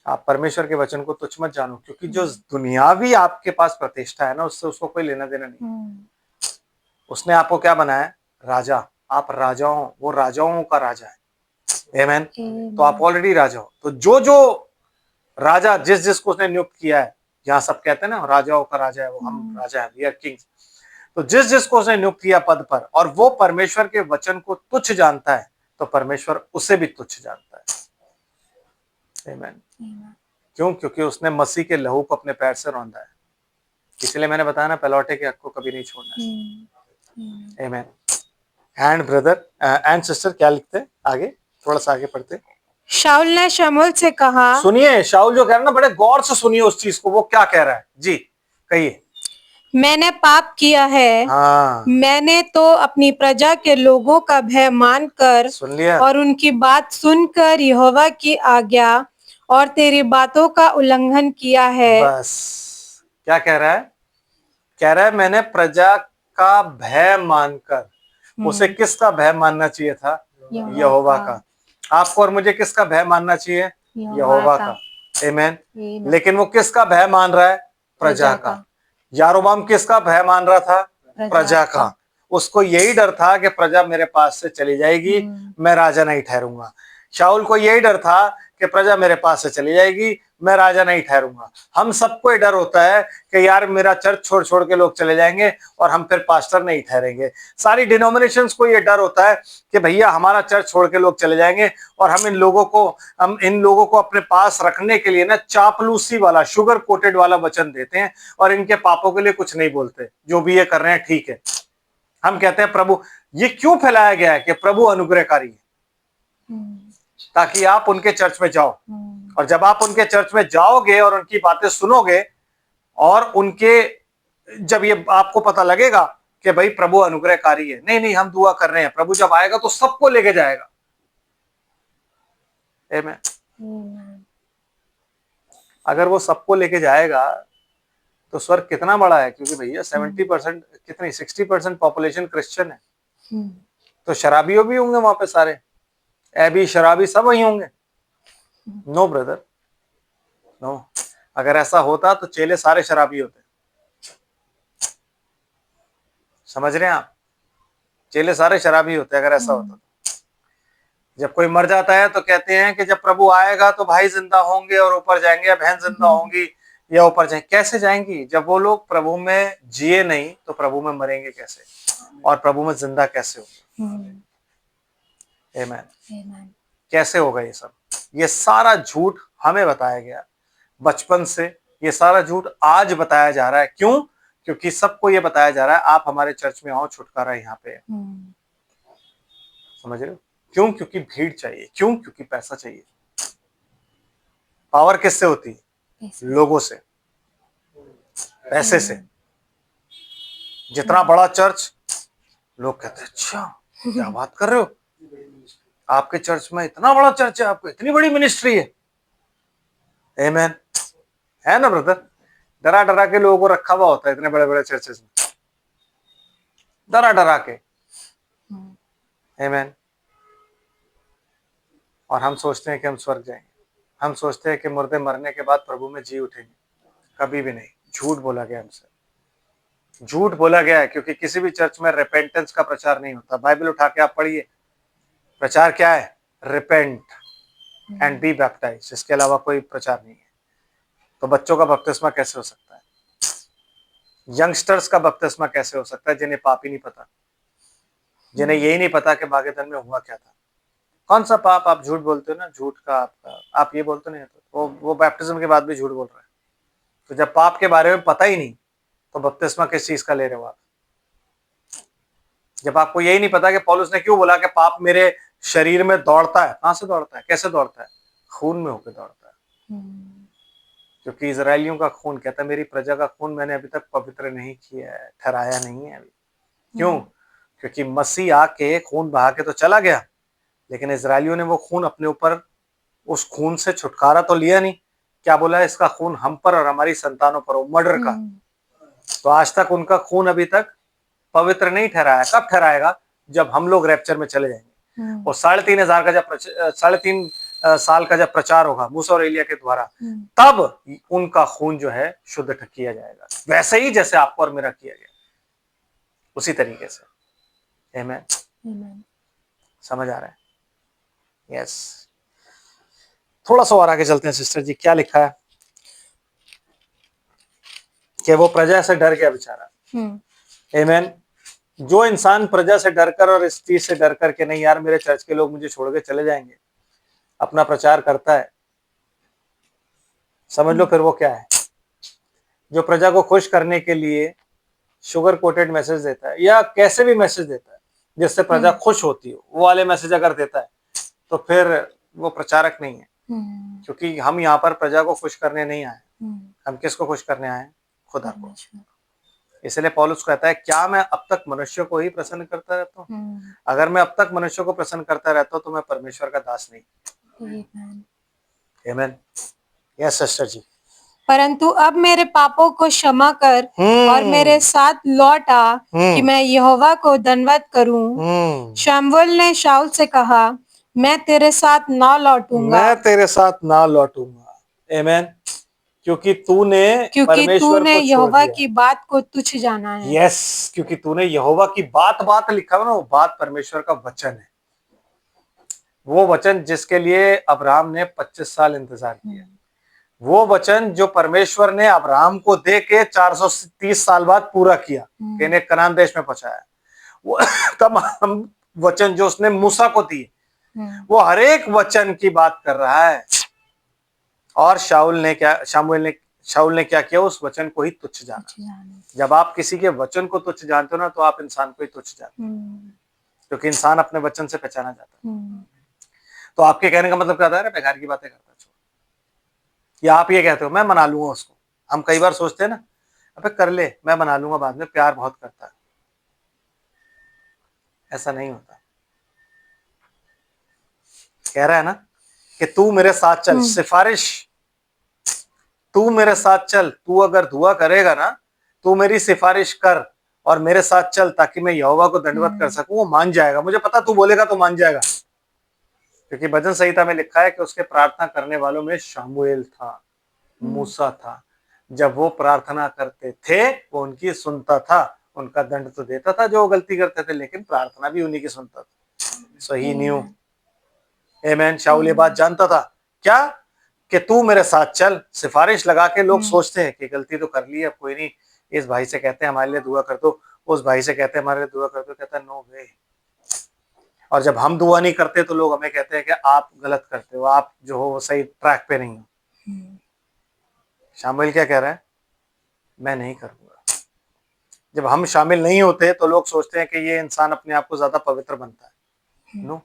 आप परमेश्वर के वचन को तुच्छ मत जानो, क्योंकि जो दुनियावी आपके पास प्रतिष्ठा है ना, उससे उसको कोई लेना देना नहीं। उसने आपको क्या बनाया है? राजा। आप राजाओं, वो राजाओं का राजा है। आमेन। तो आप ऑलरेडी राजा हो। तो जो जो राजा जिस जिसको उसने नियुक्त किया है, यहाँ सब कहते हैं ना राजाओं का राजा है वो, हम राजा है, वी आर किंग्स। तो जिस जिसको उसने नियुक्त किया पद पर, और वो परमेश्वर के वचन को तुच्छ जानता है, तो परमेश्वर उसे भी तुच्छ जानता है। आमेन। क्यों? क्योंकि उसने मसीह के लहू को अपने पैर से रौंदा है। इसलिए मैंने बताया ना, पलौटे के हक को कभी नहीं छोड़ना है। आमेन। एंड ब्रदर एंड सिस्टर क्या लिखते हैं आगे, थोड़ा सा आगे पढ़ते। शाऊल ने शमूएल से कहा, सुनिए, शाऊल जो कह रहा है ना, बड़े गौर से सुनिए उस चीज को, वो क्या कह रहा है जी, कहिए। मैंने पाप किया है। हाँ, मैंने तो अपनी प्रजा के लोगों का भय मानकर सुन लिया। और उनकी बात सुनकर यहोवा की आज्ञा और तेरी बातों का उल्लंघन किया है। बस क्या कह रहा है? कह रहा है मैंने प्रजा का भय मानकर। उसे किसका भय मानना चाहिए था? यहोवा का। आपको और मुझे किसका भय मानना चाहिए? यहोवा का। आमेन। लेकिन वो किसका भय मान रहा है? प्रजा का। यारोबाम किसका भय मान रहा था? प्रजा का। उसको यही डर था कि प्रजा मेरे पास से चली जाएगी, मैं राजा नहीं ठहरूंगा। शाऊल को यही डर था कि प्रजा मेरे पास से चली जाएगी, मैं राजा नहीं ठहरूंगा। हम सबको ये डर होता है कि यार मेरा चर्च छोड़ छोड़ के लोग चले जाएंगे और हम फिर पास्टर नहीं ठहरेंगे। सारी डिनोमिनेशंस को ये डर होता है कि भैया हमारा चर्च छोड़ के लोग चले जाएंगे और हम इन लोगों को अपने पास रखने के लिए ना चापलूसी वाला, शुगर कोटेड वाला वचन देते हैं और इनके पापों के लिए कुछ नहीं बोलते। जो भी ये कर रहे हैं ठीक है। हम कहते हैं प्रभु, ये क्यों फैलाया गया है कि प्रभु अनुग्रहकारी है, ताकि आप उनके चर्च में जाओ, और जब आप उनके चर्च में जाओगे और उनकी बातें सुनोगे, और जब ये आपको पता लगेगा कि भाई प्रभु अनुग्रहकारी है, नहीं हम दुआ कर रहे हैं, प्रभु जब आएगा तो सबको लेके जाएगा। आमीन। अगर वो सबको लेके जाएगा तो स्वर्ग कितना बड़ा है, क्योंकि भैया 70% कितनी 60% पॉपुलेशन क्रिश्चियन है। तो शराबियों भी होंगे वहां पे, सारे ऐबी शराबी सब वही होंगे। No brother, no. अगर ऐसा होता तो चेले सारे शराबी होते। समझ रहे हैं आप? चेले सारे शराबी होते अगर ऐसा होता। जब कोई मर जाता है तो कहते हैं कि जब प्रभु आएगा तो भाई जिंदा होंगे और ऊपर जाएंगे, या बहन जिंदा होंगी या ऊपर जाएंगे। कैसे जाएंगी? जब वो लोग प्रभु में जिए नहीं तो प्रभु में मरेंगे कैसे, और प्रभु में जिंदा कैसे होंगे? आमीन। कैसे होगा ये सब? ये सारा झूठ हमें बताया गया बचपन से, ये सारा झूठ आज बताया जा रहा है। क्यों? क्योंकि सबको ये बताया जा रहा है आप हमारे चर्च में आओ, छुटकारा यहाँ पे है। समझ रहे हो? क्यों? क्योंकि भीड़ चाहिए। क्यों? क्योंकि पैसा चाहिए। पावर किससे होती है? लोगों से, पैसे से। जितना बड़ा चर्च, लोग कहते हैं अच्छा क्या बात कर रहे हो, आपके चर्च में इतना बड़ा चर्च है, आपको इतनी बड़ी मिनिस्ट्री है। आमीन। है ना ब्रदर? डरा डरा के लोगों को रखा हुआ होता है इतने बड़े बड़े चर्चेस में, डरा डरा के। आमीन। और हम सोचते हैं कि हम स्वर्ग जाएंगे, हम सोचते हैं कि मुर्दे मरने के बाद प्रभु में जी उठेंगे। कभी भी नहीं। झूठ बोला गया हमसे, झूठ बोला गया है। क्योंकि किसी भी चर्च में रिपेंटेंस का प्रचार नहीं होता। बाइबल उठा के आप पढ़िए, प्रचार क्या है? Repent and be baptized. इसके अलावा कोई प्रचार नहीं है। तो बच्चों का बपतिस्मा कैसे हो सकता है? यंगस्टर्स का बपतिस्मा कैसे हो सकता है जिन्हें पाप ही नहीं पता, जिन्हें यही नहीं पता कि बागेदन में हुआ क्या था? कौन सा पाप? आप झूठ बोलते हो ना, झूठ का आपका, आप ये बोलते नहीं तो वो बैप्टिज्म के बाद भी झूठ बोल रहा है। तो जब पाप के बारे में पता ही नहीं तो बपतिस्मा किस चीज का ले रहे हो आप? जब आपको यही नहीं पता कि पौलुस ने क्यों बोला कि पाप मेरे शरीर में दौड़ता है। कहां से दौड़ता है? कैसे दौड़ता है? खून में होकर दौड़ता है। क्योंकि इजरायलियों का खून, कहता है मेरी प्रजा का खून मैंने अभी तक पवित्र नहीं किया है, ठहराया नहीं है अभी। क्यों? क्योंकि मसीह आके खून बहा के तो चला गया, लेकिन इजरायलियों ने वो खून अपने ऊपर, उस खून से छुटकारा तो लिया नहीं। क्या बोला? इसका खून हम पर और हमारी संतानों पर हो, मर्डर का। तो आज तक उनका खून अभी तक पवित्र नहीं ठहराया। कब ठहराएगा? जब हम लोग रैप्चर में चले जाएंगे। और 3,500 का जब 3.5 साल का जब प्रचार होगा मूसा और एलिया के द्वारा, तब उनका खून जो है शुद्ध किया जाएगा, वैसे ही जैसे आपको और मेरा किया गया, उसी तरीके से। आमेन। समझ आ रहा है? यस। थोड़ा सा और आगे चलते हैं सिस्टर जी, क्या लिखा है कि वो प्रजा से डर गया बेचारा। आमेन। जो इंसान प्रजा से डरकर और इस चीज से डर करके नहीं यार मेरे चर्च के लोग मुझे छोड़ के चले जाएंगे, अपना प्रचार करता है, समझ लो फिर वो क्या है, जो प्रजा को खुश करने के लिए शुगर कोटेड मैसेज देता है या कैसे भी मैसेज देता है जिससे प्रजा खुश होती हो, वो वाले मैसेज अगर देता है तो फिर वो प्रचारक नहीं है। क्योंकि हम यहाँ पर प्रजा को खुश करने नहीं आए, हम किसको खुश करने आए? खुदा को। इसलिए पौलुस कहता है क्या मैं अब तक मनुष्य को ही प्रसन्न करता रहता हूँ? अगर मैं अब तक मनुष्य को प्रसन्न करता रहता हूँ तो मैं परमेश्वर का दास नहीं। आमीन। यस सिस्टर जी। परंतु अब मेरे पापों को क्षमा कर और मेरे साथ लौट आ कि मैं यहोवा को धन्यवाद करूं। शमूएल ने शाऊल से कहा, मैं तेरे साथ ना लौटूंगा। मैं तेरे साथ ना लौटूंगा। आमीन। क्योंकि तूने यहोवा की बात को तुच्छ जाना है। यस, क्योंकि तूने यहोवा की बात लिखा है ना, वो बात परमेश्वर का वचन है, वो वचन जिसके लिए अब्राहम ने 25 साल इंतजार किया, वो वचन जो परमेश्वर ने अब्राहम को दे के 430 साल बाद पूरा किया, इन्हें कनान देश में पहुंचाया, वो तमाम वचन जो उसने मूसा को दिए, वो हर एक वचन की बात कर रहा है। और शाऊल ने क्या किया? उस वचन को ही तुच्छ जाना। जब आप किसी के वचन को तुच्छ जानते हो ना, तो आप इंसान को ही तुच्छ जानते हो, क्योंकि इंसान अपने वचन से पहचाना जाता है। तो आपके कहने का मतलब क्या था? बेकार की बातें करता है, या आप ये कहते हो मैं मना लूंगा उसको। हम कई बार सोचते हैं ना, अबे कर ले, मैं मना लूंगा बाद में, प्यार बहुत करता है। ऐसा नहीं होता। कह रहा है ना कि तू मेरे साथ चल, सिफारिश, तू मेरे साथ चल, तू अगर दुआ करेगा ना, तू मेरी सिफारिश कर और मेरे साथ चल ताकि मैं यहोवा को दंडवत कर सकूं। वो मान जाएगा, मुझे पता तू बोलेगा तो मान जाएगा, क्योंकि भजन संहिता में लिखा है कि उसके प्रार्थना करने वालों में शमूएल था, मूसा था। जब वो प्रार्थना करते थे वो उनकी सुनता था, उनका दंड तो देता था जो गलती करते थे, लेकिन प्रार्थना भी उन्हीं की सुनता था। सो ही न्यू। आमीन। शाऊल ये बात जानता था क्या? कि तू मेरे साथ चल, सिफारिश लगा के लोग सोचते हैं कि गलती तो कर ली है, अब कोई नहीं, इस भाई से कहते हैं हमारे लिए दुआ कर दो, उस भाई से कहते हैं हमारे लिए दुआ कर दो, कहता है नो वे। और जब हम दुआ नहीं करते तो लोग हमें कहते हैं कि आप गलत करते हो, आप जो हो वो सही ट्रैक पे नहीं हो। शामिल क्या कह रहा है? मैं नहीं करूंगा। जब हम शामिल नहीं होते तो लोग सोचते हैं कि ये इंसान अपने आप को ज्यादा पवित्र बनता है। नो,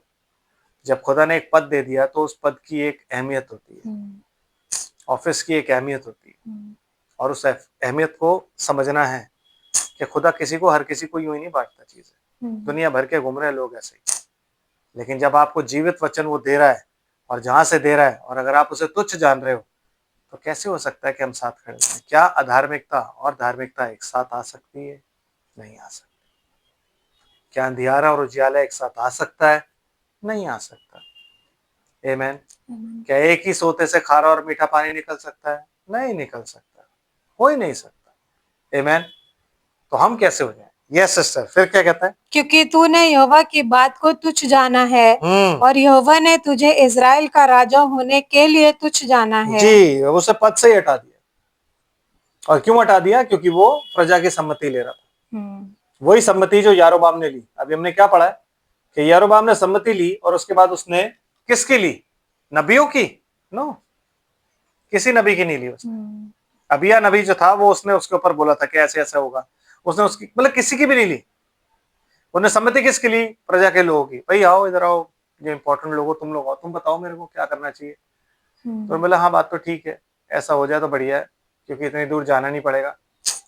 जब खुदा ने एक पद दे दिया तो उस पद की एक अहमियत होती है, ऑफिस की एक अहमियत होती है, और उस अहमियत को समझना है कि खुदा किसी को, हर किसी को यूं ही नहीं बांटता चीजें। दुनिया भर के घूम रहे लोग ऐसे ही, लेकिन जब आपको जीवित वचन वो दे रहा है और जहां से दे रहा है, और अगर आप उसे तुच्छ जान रहे हो, तो कैसे हो सकता है कि हम साथ खड़े हैं? क्या अधार्मिकता और धार्मिकता एक साथ आ सकती है? नहीं आ सकती। क्या अंधियारा और उजियाला एक साथ आ सकता है? नहीं आ सकता। आमीन। क्या एक ही सोते से खारा और मीठा पानी निकल सकता है? नहीं निकल सकता, हो ही नहीं सकता। आमीन। तो हम कैसे हो जाए? यस सिस्टर, फिर क्या कहता है? क्योंकि तूने यहोवा की बात को तुच्छ जाना है और यहोवा ने तुझे इजराइल का राजा होने के लिए तुच्छ जाना है। जी, उसे पद से ही हटा दिया। और क्यों हटा दिया? क्योंकि वो प्रजा की सम्मति ले रहा था, वही सम्मति जो यारोबाम ने ली। अभी हमने क्या पढ़ा है कि यारोबाम ने सम्मति ली और उसके बाद उसने किसकी ली? नबियों की? नो, किसी नबी की नहीं ली उसने। अबिया नबी जो था वो उसने उसके ऊपर बोला था कि ऐसे ऐसा होगा, उसने उसकी मतलब किसी की भी नहीं ली। उन्हें सम्मति किसकी ली? प्रजा के लोगों की। भाई आओ इधर आओ, जो इंपॉर्टेंट लोग हो, तुम लोग आओ, तुम बताओ मेरे को क्या करना चाहिए। तो बोला हाँ बात तो ठीक है, ऐसा हो जाए तो बढ़िया है, क्योंकि इतनी दूर जाना नहीं पड़ेगा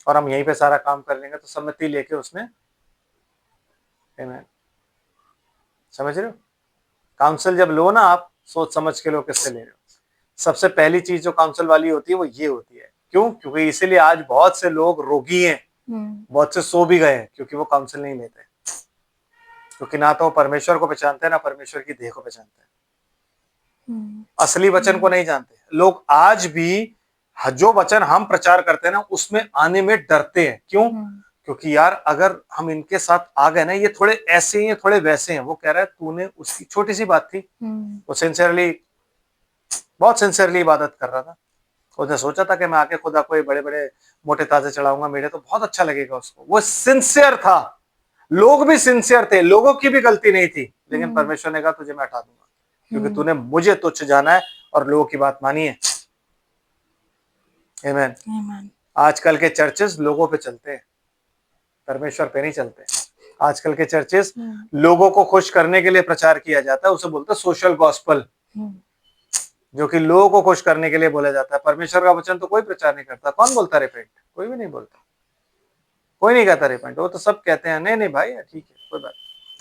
और हम यहीं पे सारा काम कर लेंगे। तो सम्मति लेके उसने, समझ रहे हो, काउंसिल जब लो ना आप, सोच समझ के लो किससे ले रहे हो। सबसे पहली चीज जो काउंसिल वाली होती है वो ये होती है। क्यों? क्योंकि इसीलिए आज बहुत से लोग रोगी हैं, बहुत से सो भी गए हैं, क्योंकि वो काउंसिल नहीं लेते। क्योंकि ना तो परमेश्वर को पहचानते हैं, ना परमेश्वर की देह को पहचानते हैं। असली वचन को नहीं जानते लोग। आज भी जो वचन हम प्रचार करते हैं ना, उसमें आने में डरते हैं। क्यों? क्योंकि यार अगर हम इनके साथ आ गए ना, ये थोड़े ऐसे हैं, थोड़े वैसे हैं। वो कह रहा है तूने, उसकी छोटी सी बात थी, वो सिंसियरली, बहुत सिंसियरली इबादत कर रहा था। उसने सोचा था कि मैं आके खुदा को बड़े बड़े मोटे ताजे चढ़ाऊंगा, मेरे तो बहुत अच्छा लगेगा उसको। वो सिंसियर था, लोग भी सिंसियर थे, लोगों की भी गलती नहीं थी। लेकिन परमेश्वर ने कहा तुझे मैं हटा दूंगा, क्योंकि तूने मुझे तुच्छ जाना है और लोगों की बात मानी है। आमीन। आजकल के चर्चेस लोगों पे चलते हैं, परमेश्वर पे नहीं चलते। आजकल के चर्चेस लोगों को खुश करने के लिए प्रचार किया जाता है, उसे बोलते हैं सोशल गॉस्पल, जो कि लोगों को खुश करने के लिए बोला जाता है। परमेश्वर का वचन तो कोई प्रचार नहीं करता। कौन बोलता रिपेंट? कोई भी नहीं बोलता, कोई नहीं कहता रिपेंट। वो तो सब कहते हैं नहीं नहीं भाई ठीक है, कोई बात,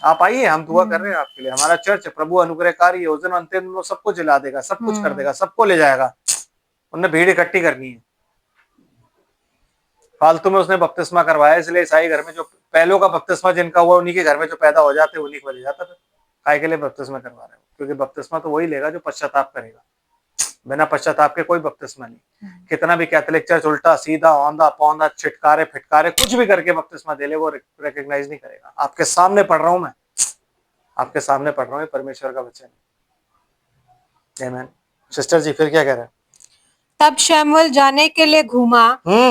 आप आइए, हम दुआ कर रहे हैं आपके लिए, हमारा चर्च है, प्रभु अनुग्रहकारी है, उस दिन अंतिम दिन वो सबको जिला देगा, सब कुछ कर देगा, सबको ले जाएगा। उन्हें भीड़ इकट्ठी करनी है। फालतू में उसने बपतिस्मा करवाया, इसलिए ईसाई घर में जो पहलों का बपतिस्मा जिनका हुआ, उन्हीं के घर में जो पैदा हो जाते, उन्हीं को ले जाता। फिर काय के लिए बपतिस्मा करवा रहे हो? क्योंकि बपतिस्मा तो वही लेगा जो पश्चाताप करेगा। बिना पश्चाताप के कोई बपतिस्मा नहीं। कितना भी कैथोलिक चर्च उल्टा सीधा औंधा पौंधा छिटकारे फिटकारे कुछ भी करके बपतिस्मा दे ले, वो रिकॉग्नाइज नहीं करेगा। आपके सामने पढ़ रहा हूं मैं, आपके सामने पढ़ रहा हूँ, परमेश्वर का वचन है। आमीन। सिस्टर जी फिर क्या कह रहे हैं? तब शमूएल जाने के लिए घूमा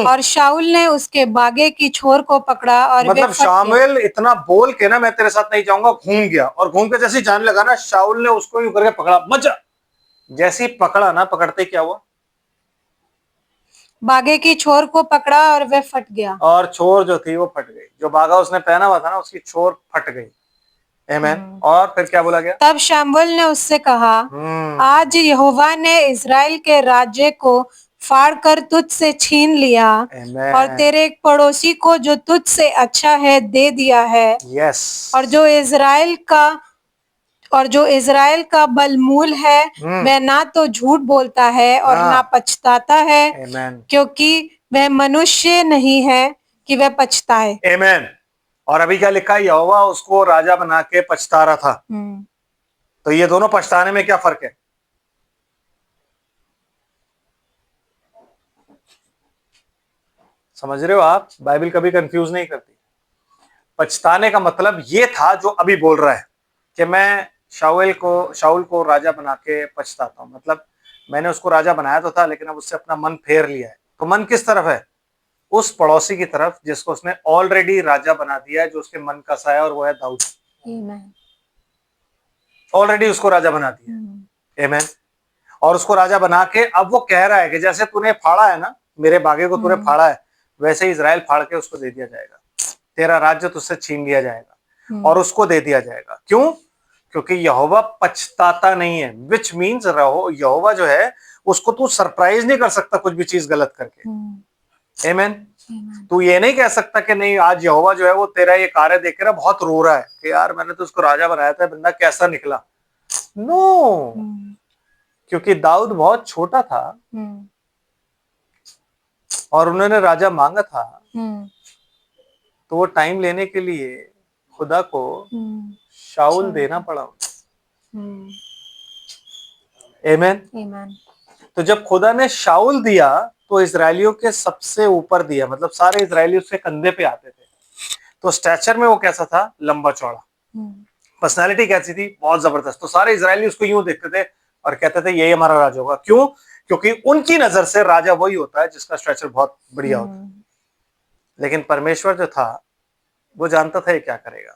और शाऊल ने उसके बागे की छोर को पकड़ा और मतलब शामुएल इतना बोल के ना मैं तेरे साथ नहीं जाऊंगा, घूम गया, और घूम के जैसे जाने लगा ना, शाऊल ने उसको यूं करके पकड़ा, मजा। जैसे ही पकड़ा ना, पकड़ते क्या हुआ? बागे की छोर को पकड़ा और वह फट गया, और छोर जो थी वो फट गई। जो बागा उसने पहना हुआ था ना, उसकी छोर फट गई। आमीन। और फिर क्या बोला गया? तब शमूएल ने उससे कहा, आज यहोवा ने इस्राएल के राज्य को फाड़ कर तुझ से छीन लिया और तेरे एक पड़ोसी को जो तुझ से अच्छा है दे दिया है। यस। और जो इज़राइल का बलमूल है, वह ना तो झूठ बोलता है और ना पछताता है, क्योंकि वह मनुष्य नहीं है कि वह पछताए। आमीन। और अभी क्या लिखा है? यहोवा उसको राजा बना के पछता रहा था। तो ये दोनों पछताने में क्या फर्क है? समझ रहे हो आप? बाइबल कभी कंफ्यूज नहीं करती। पछताने का मतलब ये था जो अभी बोल रहा है कि मैं शाऊल को राजा बना के पछताता हूं। मतलब मैंने उसको राजा बनाया तो था, लेकिन अब उससे अपना मन फेर लिया है। तो मन किस तरफ है? उस पड़ोसी की तरफ जिसको उसने ऑलरेडी राजा बना दिया है, जो उसके मन का सा है, और वो है दाऊद। ऑलरेडी उसको राजा बना दिया। आमीन। और उसको राजा बना के अब वो कह रहा है कि जैसे तूने फाड़ा है ना, मेरे बागे को तूने फाड़ा है, वैसे इजराइल फाड़ के उसको दे दिया जाएगा। तेरा राज्य तुझसे छीन लिया जाएगा और उसको दे दिया जाएगा। क्यों? क्योंकि यहोवा पछताता नहीं है, विच मीन्स यहोवा जो है उसको तू सरप्राइज नहीं कर सकता कुछ भी चीज गलत करके। आमीन। तू ये नहीं कह सकता कि नहीं, आज यहोवा जो है वो तेरा ये कार्य देख कर बहुत रो रहा है कि यार मैंने तो उसको राजा बनाया था, बंदा कैसा निकला। नो, क्योंकि दाऊद बहुत छोटा था और उन्होंने राजा मांगा था, तो वो टाइम लेने के लिए खुदा को शाऊल देना पड़ा। आमीन। तो जब खुदा ने शाऊल दिया तो इजरायलियों के सबसे ऊपर दिया, मतलब सारे इजरायली उसके कंधे पे आते थे। तो स्टैचर में वो कैसा था? लंबा चौड़ा। पर्सनालिटी कैसी थी? बहुत जबरदस्त। तो सारे इजरायली उसको यूं देखते थे और कहते थे यही हमारा राजा होगा। क्यों? क्योंकि उनकी नजर से राजा वही होता है जिसका स्ट्रक्चर बहुत बढ़िया होता है। लेकिन परमेश्वर जो था वो जानता था ये क्या करेगा।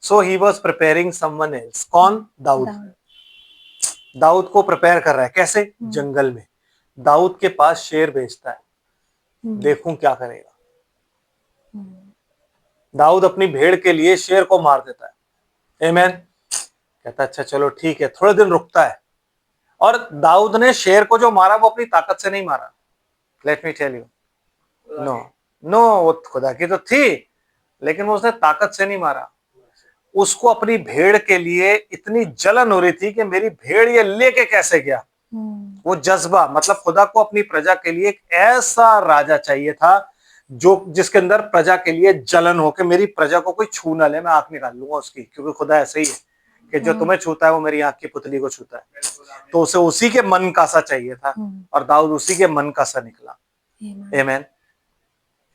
So he was preparing someone else. कौन? दाऊद। दाऊद को प्रिपेयर कर रहा है। कैसे? जंगल में दाऊद के पास शेर भेजता है, देखूं क्या करेगा। दाऊद अपनी भेड़ के लिए शेर को मार देता है। आमीन। कहता अच्छा चलो ठीक है, थोड़े दिन रुकता है। और दाऊद ने शेर को जो मारा वो अपनी ताकत से नहीं मारा। Let me tell you, no no, वो खुदा की तो थी, लेकिन वो उसने ताकत से नहीं मारा। उसको अपनी भेड़ के लिए इतनी जलन हो रही थी कि मेरी भेड़ ये लेके कैसे गया। वो जज्बा, मतलब खुदा को अपनी प्रजा के लिए एक ऐसा राजा चाहिए था जो जिसके अंदर प्रजा के लिए जलन हो कि मेरी प्रजा को कोई छू ना ले, मैं आंख निकाल लूंगा उसकी, क्योंकि खुदा ऐसे ही है कि जो तुम्हें छूता है वो मेरी आंख की पुतली को छूता है। तो उसे उसी के मन का सा चाहिए था और दाऊद उसी के मन का सा निकला। आमीन।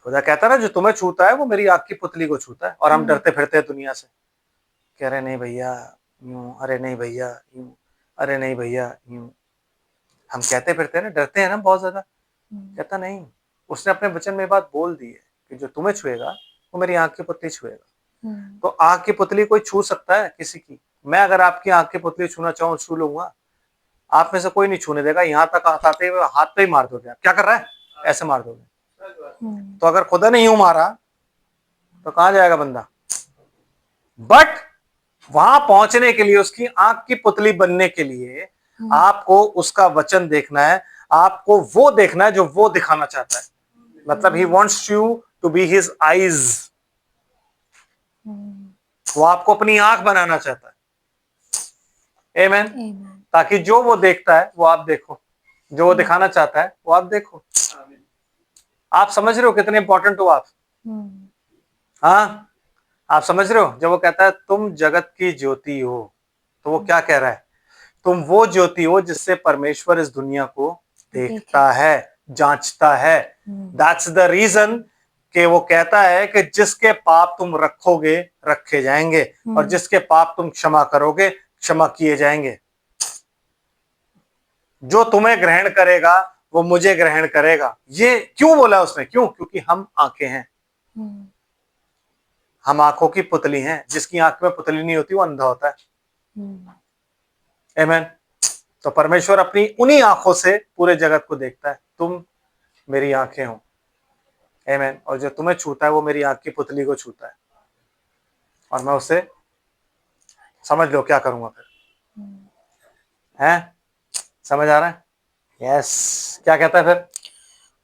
खुदा कहता है ना, जो तुम्हें छूता है वो मेरी आंख की पुतली को छूता है। और हम डरते फिरते हैं दुनिया से, कह रहे नहीं भैया यूं, अरे नहीं भैया यूं, अरे नहीं भैया यूं। हम कहते फिरते हैं ना, डरते हैं ना बहुत ज्यादा। कहता नहीं, उसने अपने वचन में बात बोल दी है कि जो तुम्हें छुएगा वो मेरी आंख की पुतली छुएगा। तो आंख की पुतली कोई छू सकता है किसी की? मैं अगर आपकी आंख की पुतली छूना चाहूँ छू लूंगा, आप में से कोई नहीं छूने देगा। यहाँ तक आते हुए हाथ पे ही मार दोगे। आप क्या कर रहा है, ऐसे मार दोगे। तो अगर खुदा ने यूं मारा तो कहां जाएगा बंदा? बट वहां पहुंचने के लिए, उसकी आंख की पुतली बनने के लिए आपको उसका वचन देखना है, आपको वो देखना है जो वो दिखाना चाहता है। मतलब he wants you to be his eyes. वो आपको अपनी आंख बनाना चाहता है। आमीन। ताकि जो वो देखता है वो आप देखो, जो वो दिखाना चाहता है वो आप देखो। आप समझ रहे हो कितने इंपॉर्टेंट हो आप? हाँ, आप समझ रहे हो? जब वो कहता है तुम जगत की ज्योति हो, तो वो क्या कह रहा है? तुम वो ज्योति हो जिससे परमेश्वर इस दुनिया को देखता है, जांचता है। दैट्स द रीजन कि वो कहता है कि जिसके पाप तुम रखोगे रखे जाएंगे और जिसके पाप तुम क्षमा करोगे क्षमा किए जाएंगे। जो तुम्हें ग्रहण करेगा वो मुझे ग्रहण करेगा। ये क्यों बोला उसने? क्यों? क्योंकि हम आंखें हैं, हम आंखों की पुतली हैं। जिसकी आंख में पुतली नहीं होती वो अंधा होता है। आमीन। तो परमेश्वर अपनी उन्हीं आंखों से पूरे जगत को देखता है। तुम मेरी आंखें हो। आमीन। और जो तुम्हें छूता है वो मेरी आंख की पुतली को छूता है। और मैं उसे, समझ लो क्या करूंगा फिर? हैं? समझ आ रहा है? यस। क्या कहता है फिर?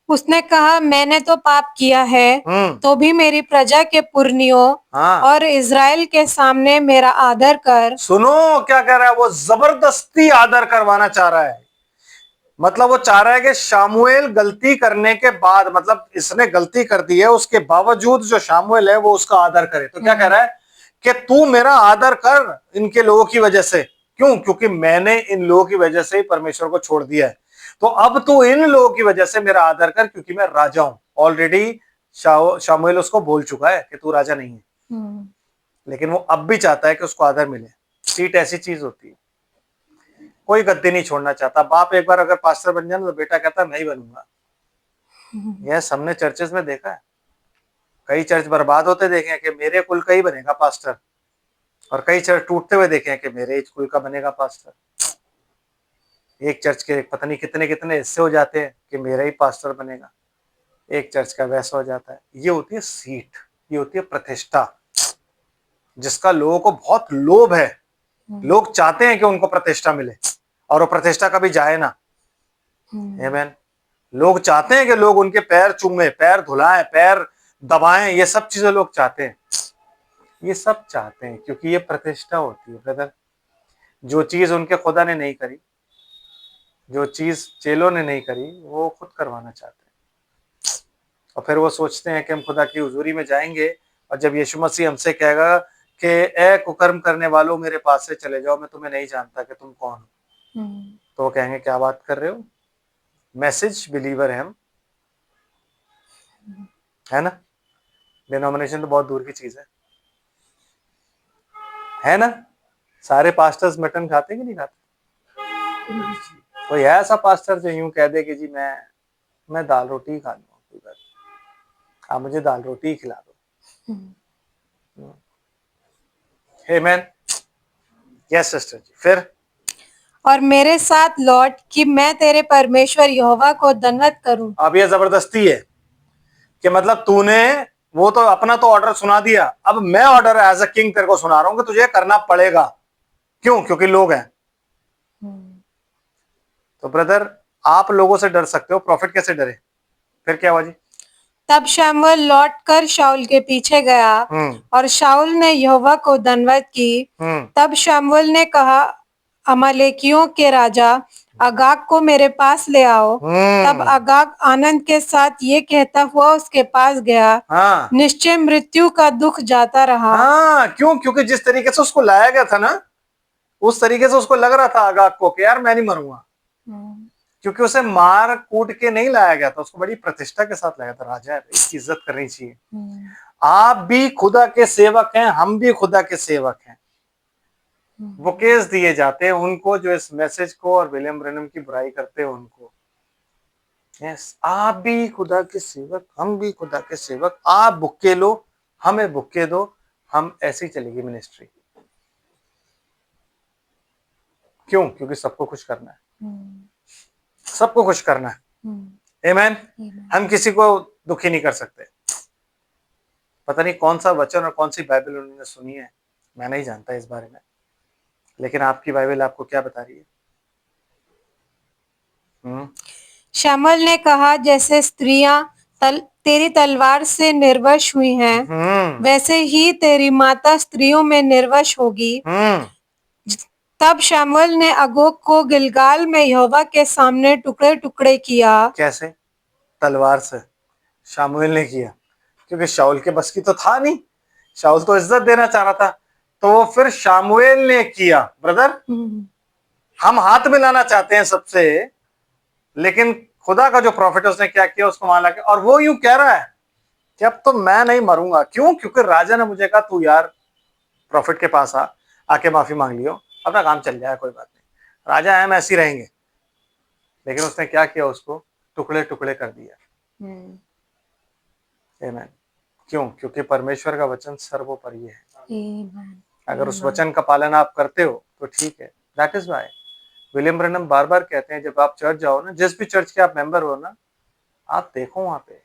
उसने कहा मैंने तो पाप किया है, तो भी मेरी प्रजा के पुरनियों और इज़राइल के सामने मेरा आदर कर। सुनो क्या कह रहा है? वो जबरदस्ती आदर करवाना चाह रहा है। मतलब वो चाह रहा है कि शामुएल गलती करने के बाद, मतलब इसने गलती कर दी है, उसके बावजूद जो शामुएल है वो उसका आदर करे। तो क्या कह रहा है कि तू मेरा आदर कर इनके लोगों की वजह से। क्यों? क्योंकि मैंने इन लोगों की वजह से ही परमेश्वर को छोड़ दिया है। तो अब तू इन लोगों की वजह से मेरा आदर कर, क्योंकि मैं राजा हूं। ऑलरेडी शामुएल उसको बोल चुका है कि तू राजा नहीं है, लेकिन वो अब भी चाहता है कि उसको आदर मिले। सीट ऐसी चीज होती है, कोई गद्दी नहीं छोड़ना चाहता। बाप एक बार अगर पास्टर बन जाए तो बेटा कहता है मैं ही बनूंगा। यह हमने चर्चेस में देखा है। कई चर्च बर्बाद होते देखे हैं कि मेरे कुल का ही बनेगा पास्टर, और कई चर्च टूटते हुए देखे हैं कि मेरे कुल का बनेगा पास्टर। एक चर्च के पता नहीं कितने कितने हिस्से हो जाते हैं कि मेरा ही पास्टर बनेगा। एक चर्च का वैसा हो जाता है। ये होती है सीट, ये होती है प्रतिष्ठा, जिसका लोगों को बहुत लोभ है। लोग चाहते हैं कि उनको प्रतिष्ठा मिले और वो प्रतिष्ठा कभी जाए ना। आमीन। लोग चाहते हैं कि लोग उनके पैर चूमे, पैर धुलाएं, पैर दबाएं। ये सब चीजें लोग चाहते हैं, ये सब चाहते हैं, क्योंकि ये प्रतिष्ठा होती है ब्रदर। जो चीज उनके खुदा ने नहीं करी, जो चीज चेलों ने नहीं करी, वो खुद करवाना चाहते हैं। और फिर वो सोचते हैं कि हम खुदा की हुजूरी में जाएंगे, और जब यीशु मसीह हमसे कहेगा कि ए कुकर्म करने वालों मेरे पास से चले जाओ, मैं तुम्हें नहीं जानता कि तुम कौन हो, तो वो कहेंगे क्या बात कर रहे हो, मैसेज बिलीवर है हम, है ना। डिनोमिनेशन तो बहुत दूर की चीज है ना। सारे पास्टर्स मटन खाते कि नहीं खाते? कोई है ऐसा पास्टर जो यूं कह दे कि जी मैं दाल रोटी ही खा लूंगा, आप मुझे दाल रोटी ही खिला दो। आमीन। यस सिस्टर जी। फिर और मेरे साथ लौट कि मैं तेरे परमेश्वर यहोवा को दंडवत करूं। अब ये जबरदस्ती है कि मतलब तूने वो तो अपना तो ऑर्डर सुना दिया, अब मैं ऑर्डर एज अ किंग तेरे को सुना रहा हूं कि तुझे करना पड़ेगा। क्यों? क्योंकि लोग हैं। तो ब्रदर आप लोगों से डर सकते हो, प्रॉफिट कैसे डरे? फिर क्या हुआ जी? तब शमूएल लौट कर शाऊल के पीछे गया और शाऊल ने यहोवा को दंडवत की। तब शमूएल ने कहा अमालेकियों के राजा अगाग को मेरे पास ले आओ। तब अगाग आनंद के साथ ये कहता हुआ उसके पास गया। निश्चय मृत्यु का दुख जाता रहा। क्यों? क्योंकि जिस तरीके से उसको लाया गया था ना, उस तरीके से उसको लग रहा था आगाग को कि यार मैं नहीं मरूंगा, क्योंकि उसे मार कूट के नहीं लाया गया था, उसको बड़ी प्रतिष्ठा के साथ लाया था। राजा है, इसकी इज्जत करनी चाहिए। आप भी खुदा के सेवक हैं, हम भी खुदा के सेवक हैं। बुकेज दिए जाते हैं उनको जो इस मैसेज को और विलियम ब्रैनम की बुराई करते हैं उनको। यस, आप भी खुदा के सेवक, हम भी खुदा के सेवक। आप बुक्के लो, हमें बुक्के दो, हम ऐसी चलेगी मिनिस्ट्री। क्यों? क्योंकि सबको खुश करना है, सबको खुश करना है। आमीन। हम किसी को दुखी नहीं कर सकते। पता नहीं कौन सा वचन और कौन सी बाइबल उन्होंने सुनी है, मैं नहीं जानता इस बारे में, लेकिन आपकी बाइबल आपको क्या बता रही है? शमूएल ने कहा, जैसे स्त्रियां तेरी तलवार से निर्वश हुई हैं, वैसे ही तेरी माता स्त्रियों में निर्वश होगी। तब शमूएल ने अगोग को गिलगाल में यहोवा के सामने टुकड़े टुकड़े किया। कैसे? तलवार से शमूएल ने किया, क्योंकि शाऊल के बस की तो था नहीं। शाऊल तो इज्जत देना चाह रहा था, तो फिर शमूएल ने किया। ब्रदर, हम हाथ मिलाना चाहते हैं सबसे, लेकिन खुदा का जो प्रॉफिट है उसने क्या किया, उसको वहां लाके, और वो यूं कह रहा है कि अब तो मैं नहीं मरूंगा। क्यों? क्योंकि राजा ने मुझे कहा तू यार प्रॉफिट के पास आके माफी मांग लियो, अपना काम चल जाए, कोई बात नहीं। राजा है, हम ऐसे ही रहेंगे। लेकिन उसने क्या किया, उसको टुकड़े टुकड़े कर दिया। आमीन। क्यों? क्योंकि परमेश्वर का वचन सर्वोपरि है। अगर उस वचन का पालन आप करते हो तो ठीक है। That is why William Branham बार बार कहते हैं, जब आप चर्च जाओ ना, जिस भी चर्च के आप मेंबर हो ना, आप देखो वहां पे,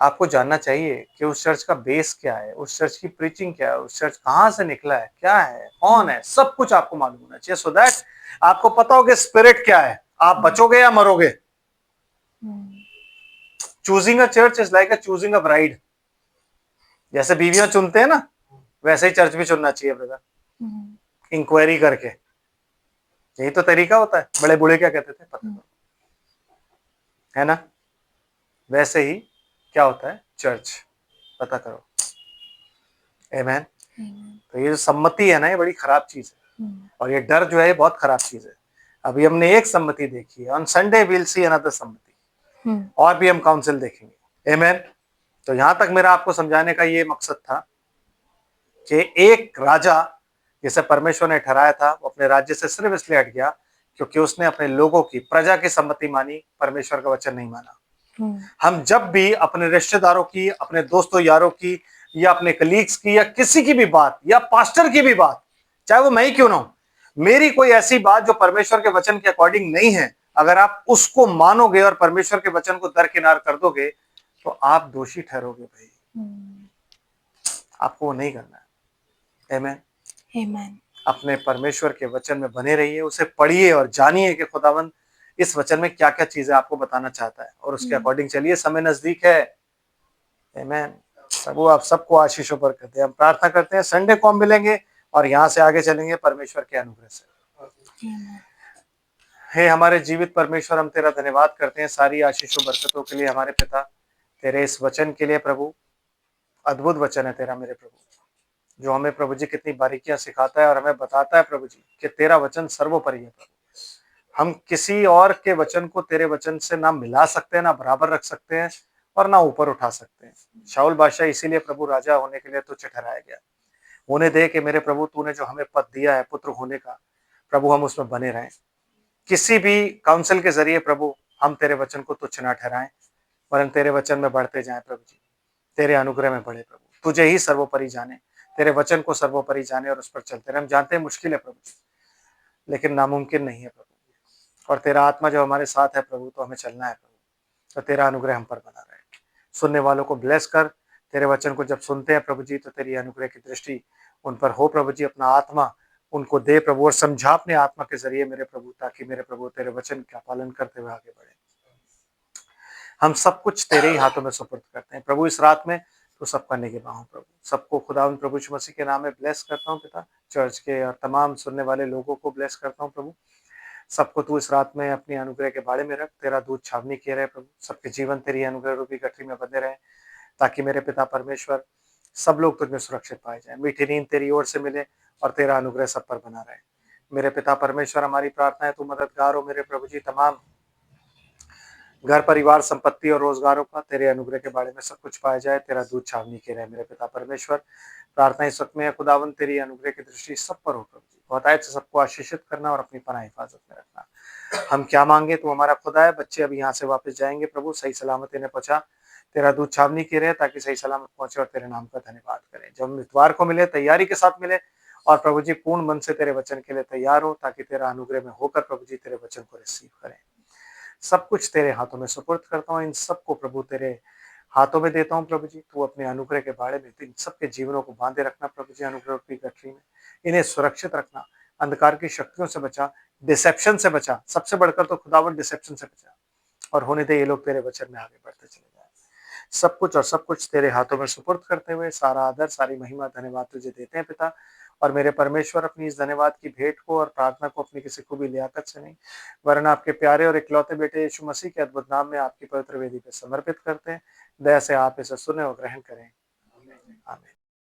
आपको जानना चाहिए कि उस चर्च का बेस क्या है, उस चर्च की प्रीचिंग क्या है, उस चर्च कहाँ से निकला है, क्या है, कौन है, सब कुछ आपको मालूम होना चाहिए, सो दैट आपको पता हो कि स्पिरिट क्या है, आप बचोगे या मरोगे। Choosing a church is like a choosing a bride. जैसे बीवियां चुनते हैं ना, वैसे ही चर्च भी चुनना चाहिए ब्रदर, इंक्वायरी करके। यही तो तरीका होता है। बड़े बूढ़े क्या कहते थे पता तो है ना? वैसे ही क्या होता है चर्च, पता करो। आमीन। तो ये जो सम्मति है ना, ये बड़ी खराब चीज है, और ये डर जो है, ये बहुत खराब चीज है। अभी हमने एक सम्मति देखी है, on Sunday will see another सम्मति, और भी हम काउंसिल देखेंगे। आमीन। तो यहां तक मेरा आपको समझाने का ये मकसद था कि एक राजा जिसे परमेश्वर ने ठहराया था, वो अपने राज्य से सिर्फ इसलिए हट गया क्योंकि उसने अपने लोगों की, प्रजा की सम्मति मानी, परमेश्वर का वचन नहीं माना। हम जब भी अपने रिश्तेदारों की, अपने दोस्तों यारों की, या अपने कलीग्स की, या किसी की भी बात, या पास्टर की भी बात, चाहे वो मैं ही क्यों ना हूं, मेरी कोई ऐसी बात जो परमेश्वर के वचन के अकॉर्डिंग नहीं है, अगर आप उसको मानोगे और परमेश्वर के वचन को दरकिनार कर दोगे, तो आप दोषी ठहरोगे भाई। आपको वो नहीं करना है। आमीन। अपने परमेश्वर के वचन में बने रहिए, उसे पढ़िए और जानिए कि खुदावंद इस वचन में क्या क्या चीजें आपको बताना चाहता है, और उसके अकॉर्डिंग चलिए। समय नजदीक है। आमीन। प्रभु आप सबको आशीषों पर करते हैं। हम प्रार्थना करते हैं संडे को हम मिलेंगे और यहाँ से आगे चलेंगे परमेश्वर के अनुग्रह से। हे हमारे जीवित परमेश्वर, हम तेरा धन्यवाद करते हैं सारी आशीषों बरकतों के लिए हमारे पिता, तेरे इस वचन के लिए प्रभु। अद्भुत वचन है तेरा मेरे प्रभु, जो हमें प्रभु जी कितनी बारीकियां सिखाता है और हमें बताता है प्रभु जी कि तेरा वचन सर्वोपरि है प्रभु। हम किसी और के वचन को तेरे वचन से ना मिला सकते हैं, ना बराबर रख सकते हैं, और ना ऊपर उठा सकते हैं। शाऊल बादशाह इसीलिए प्रभु राजा होने के लिए तुझे ठहराया गया। होने दे कि मेरे प्रभु तूने जो हमें पद दिया है पुत्र होने का, प्रभु हम उसमें बने रहें। किसी भी काउंसिल के जरिए प्रभु हम तेरे वचन को तुच्छ ना ठहराएं, वरन तेरे वचन में बढ़ते जाएं प्रभु जी, तेरे अनुग्रह में बढ़े प्रभु, तुझे ही सर्वोपरि जाने, तेरे वचन को सर्वोपरि जाने और उस पर चलते रहे। हम जानते हैं मुश्किल है प्रभु जी, लेकिन नामुमकिन नहीं है प्रभु, और तेरा आत्मा जो हमारे साथ है प्रभु, तो हमें चलना है प्रभु, तो तेरा अनुग्रह हम पर बना रहे। सुनने वालों को ब्लेस कर, तेरे वचन को जब सुनते हैं प्रभु जी, तो तेरी अनुग्रह की दृष्टि उन पर हो प्रभु जी। अपना आत्मा उनको दे प्रभु, और समझा अपने आत्मा के जरिए मेरे प्रभु, ताकि मेरे प्रभु तेरे वचन का पालन करते हुए आगे बढ़े। हम सब कुछ तेरे ही हाथों में सुपुर्द करते हैं प्रभु। इस रात में तो सबका निगहबान हो प्रभु, सबको खुदावंद प्रभु यीशु मसीह के नाम में ब्लेस करता हूँ पिता। चर्च के और तमाम सुनने वाले लोगों को ब्लेस करता हूँ प्रभु। सबको तू इस रात में अपनी अनुग्रह के बाड़े में रख, तेरा दूध छावनी किए रहे प्रभु। सबके जीवन तेरी अनुग्रह रूपी गठरी में बंधे रहे, ताकि मेरे पिता परमेश्वर सब लोग तुझमें सुरक्षित पाए जाए, मीठी नींद तेरी ओर से मिले, और तेरा अनुग्रह सब पर बना रहे। मेरे पिता परमेश्वर, हमारी प्रार्थना है तू मददगार हो मेरे प्रभु जी। तमाम घर परिवार संपत्ति और रोजगारों का तेरे अनुग्रह के बारे में सब कुछ पाया जाए, तेरा दूध छावनी के रहे मेरे पिता परमेश्वर। प्रार्थना इस वक्त में है खुदावन, तेरी अनुग्रह की दृष्टि सब पर हो प्रभु जी। बहुतायत से सबको आशीषित करना और अपनी पनाह हिफाजत में रखना। हम क्या मांगे तू हमारा खुदा है। बच्चे अभी यहाँ से वापस जाएंगे प्रभु, सही सलामत इन्हें पहुंचा, तेरा दूध छावनी की रहे ताकि सही सलामत पहुंचे और तेरे नाम का धन्यवाद करें। जब हम इतवार को मिले तैयारी के साथ मिले और प्रभु जी पूर्ण मन से तेरे वचन के लिए तैयार हो, ताकि तेरा अनुग्रह में होकर प्रभु जी तेरे वचन को रिसीव करें। सब कुछ तेरे हाथों में सुपुर्द करता हूँ। इन सबको प्रभु तेरे हाथों में देता हूँ प्रभु जी। तू अपने अनुग्रह के बारे में इन सबके जीवनों को बांधे रखना प्रभु जी, अनुग्रह की गठरी में इन्हें सुरक्षित रखना, अंधकार की शक्तियों से बचा, डिसेप्शन से बचा, सबसे बढ़कर तो खुदावन डिसेप्शन से बचा, और होने दे ये लोग तेरे वचन में आगे बढ़ते चले जाए। सब कुछ और सब कुछ तेरे हाथों में सुपुर्द करते हुए सारा आदर सारी महिमा धन्यवाद तुझे देते हैं पिता। और मेरे परमेश्वर, अपनी इस धन्यवाद की भेंट को और प्रार्थना को अपनी किसी खूबी लियाकत से नहीं, वरन आपके प्यारे और इकलौते बेटे यीशु मसीह के अद्भुत नाम में आपकी पवित्र वेदी पे समर्पित करते हैं। दया से आप इसे सुने और ग्रहण करें। आमीन।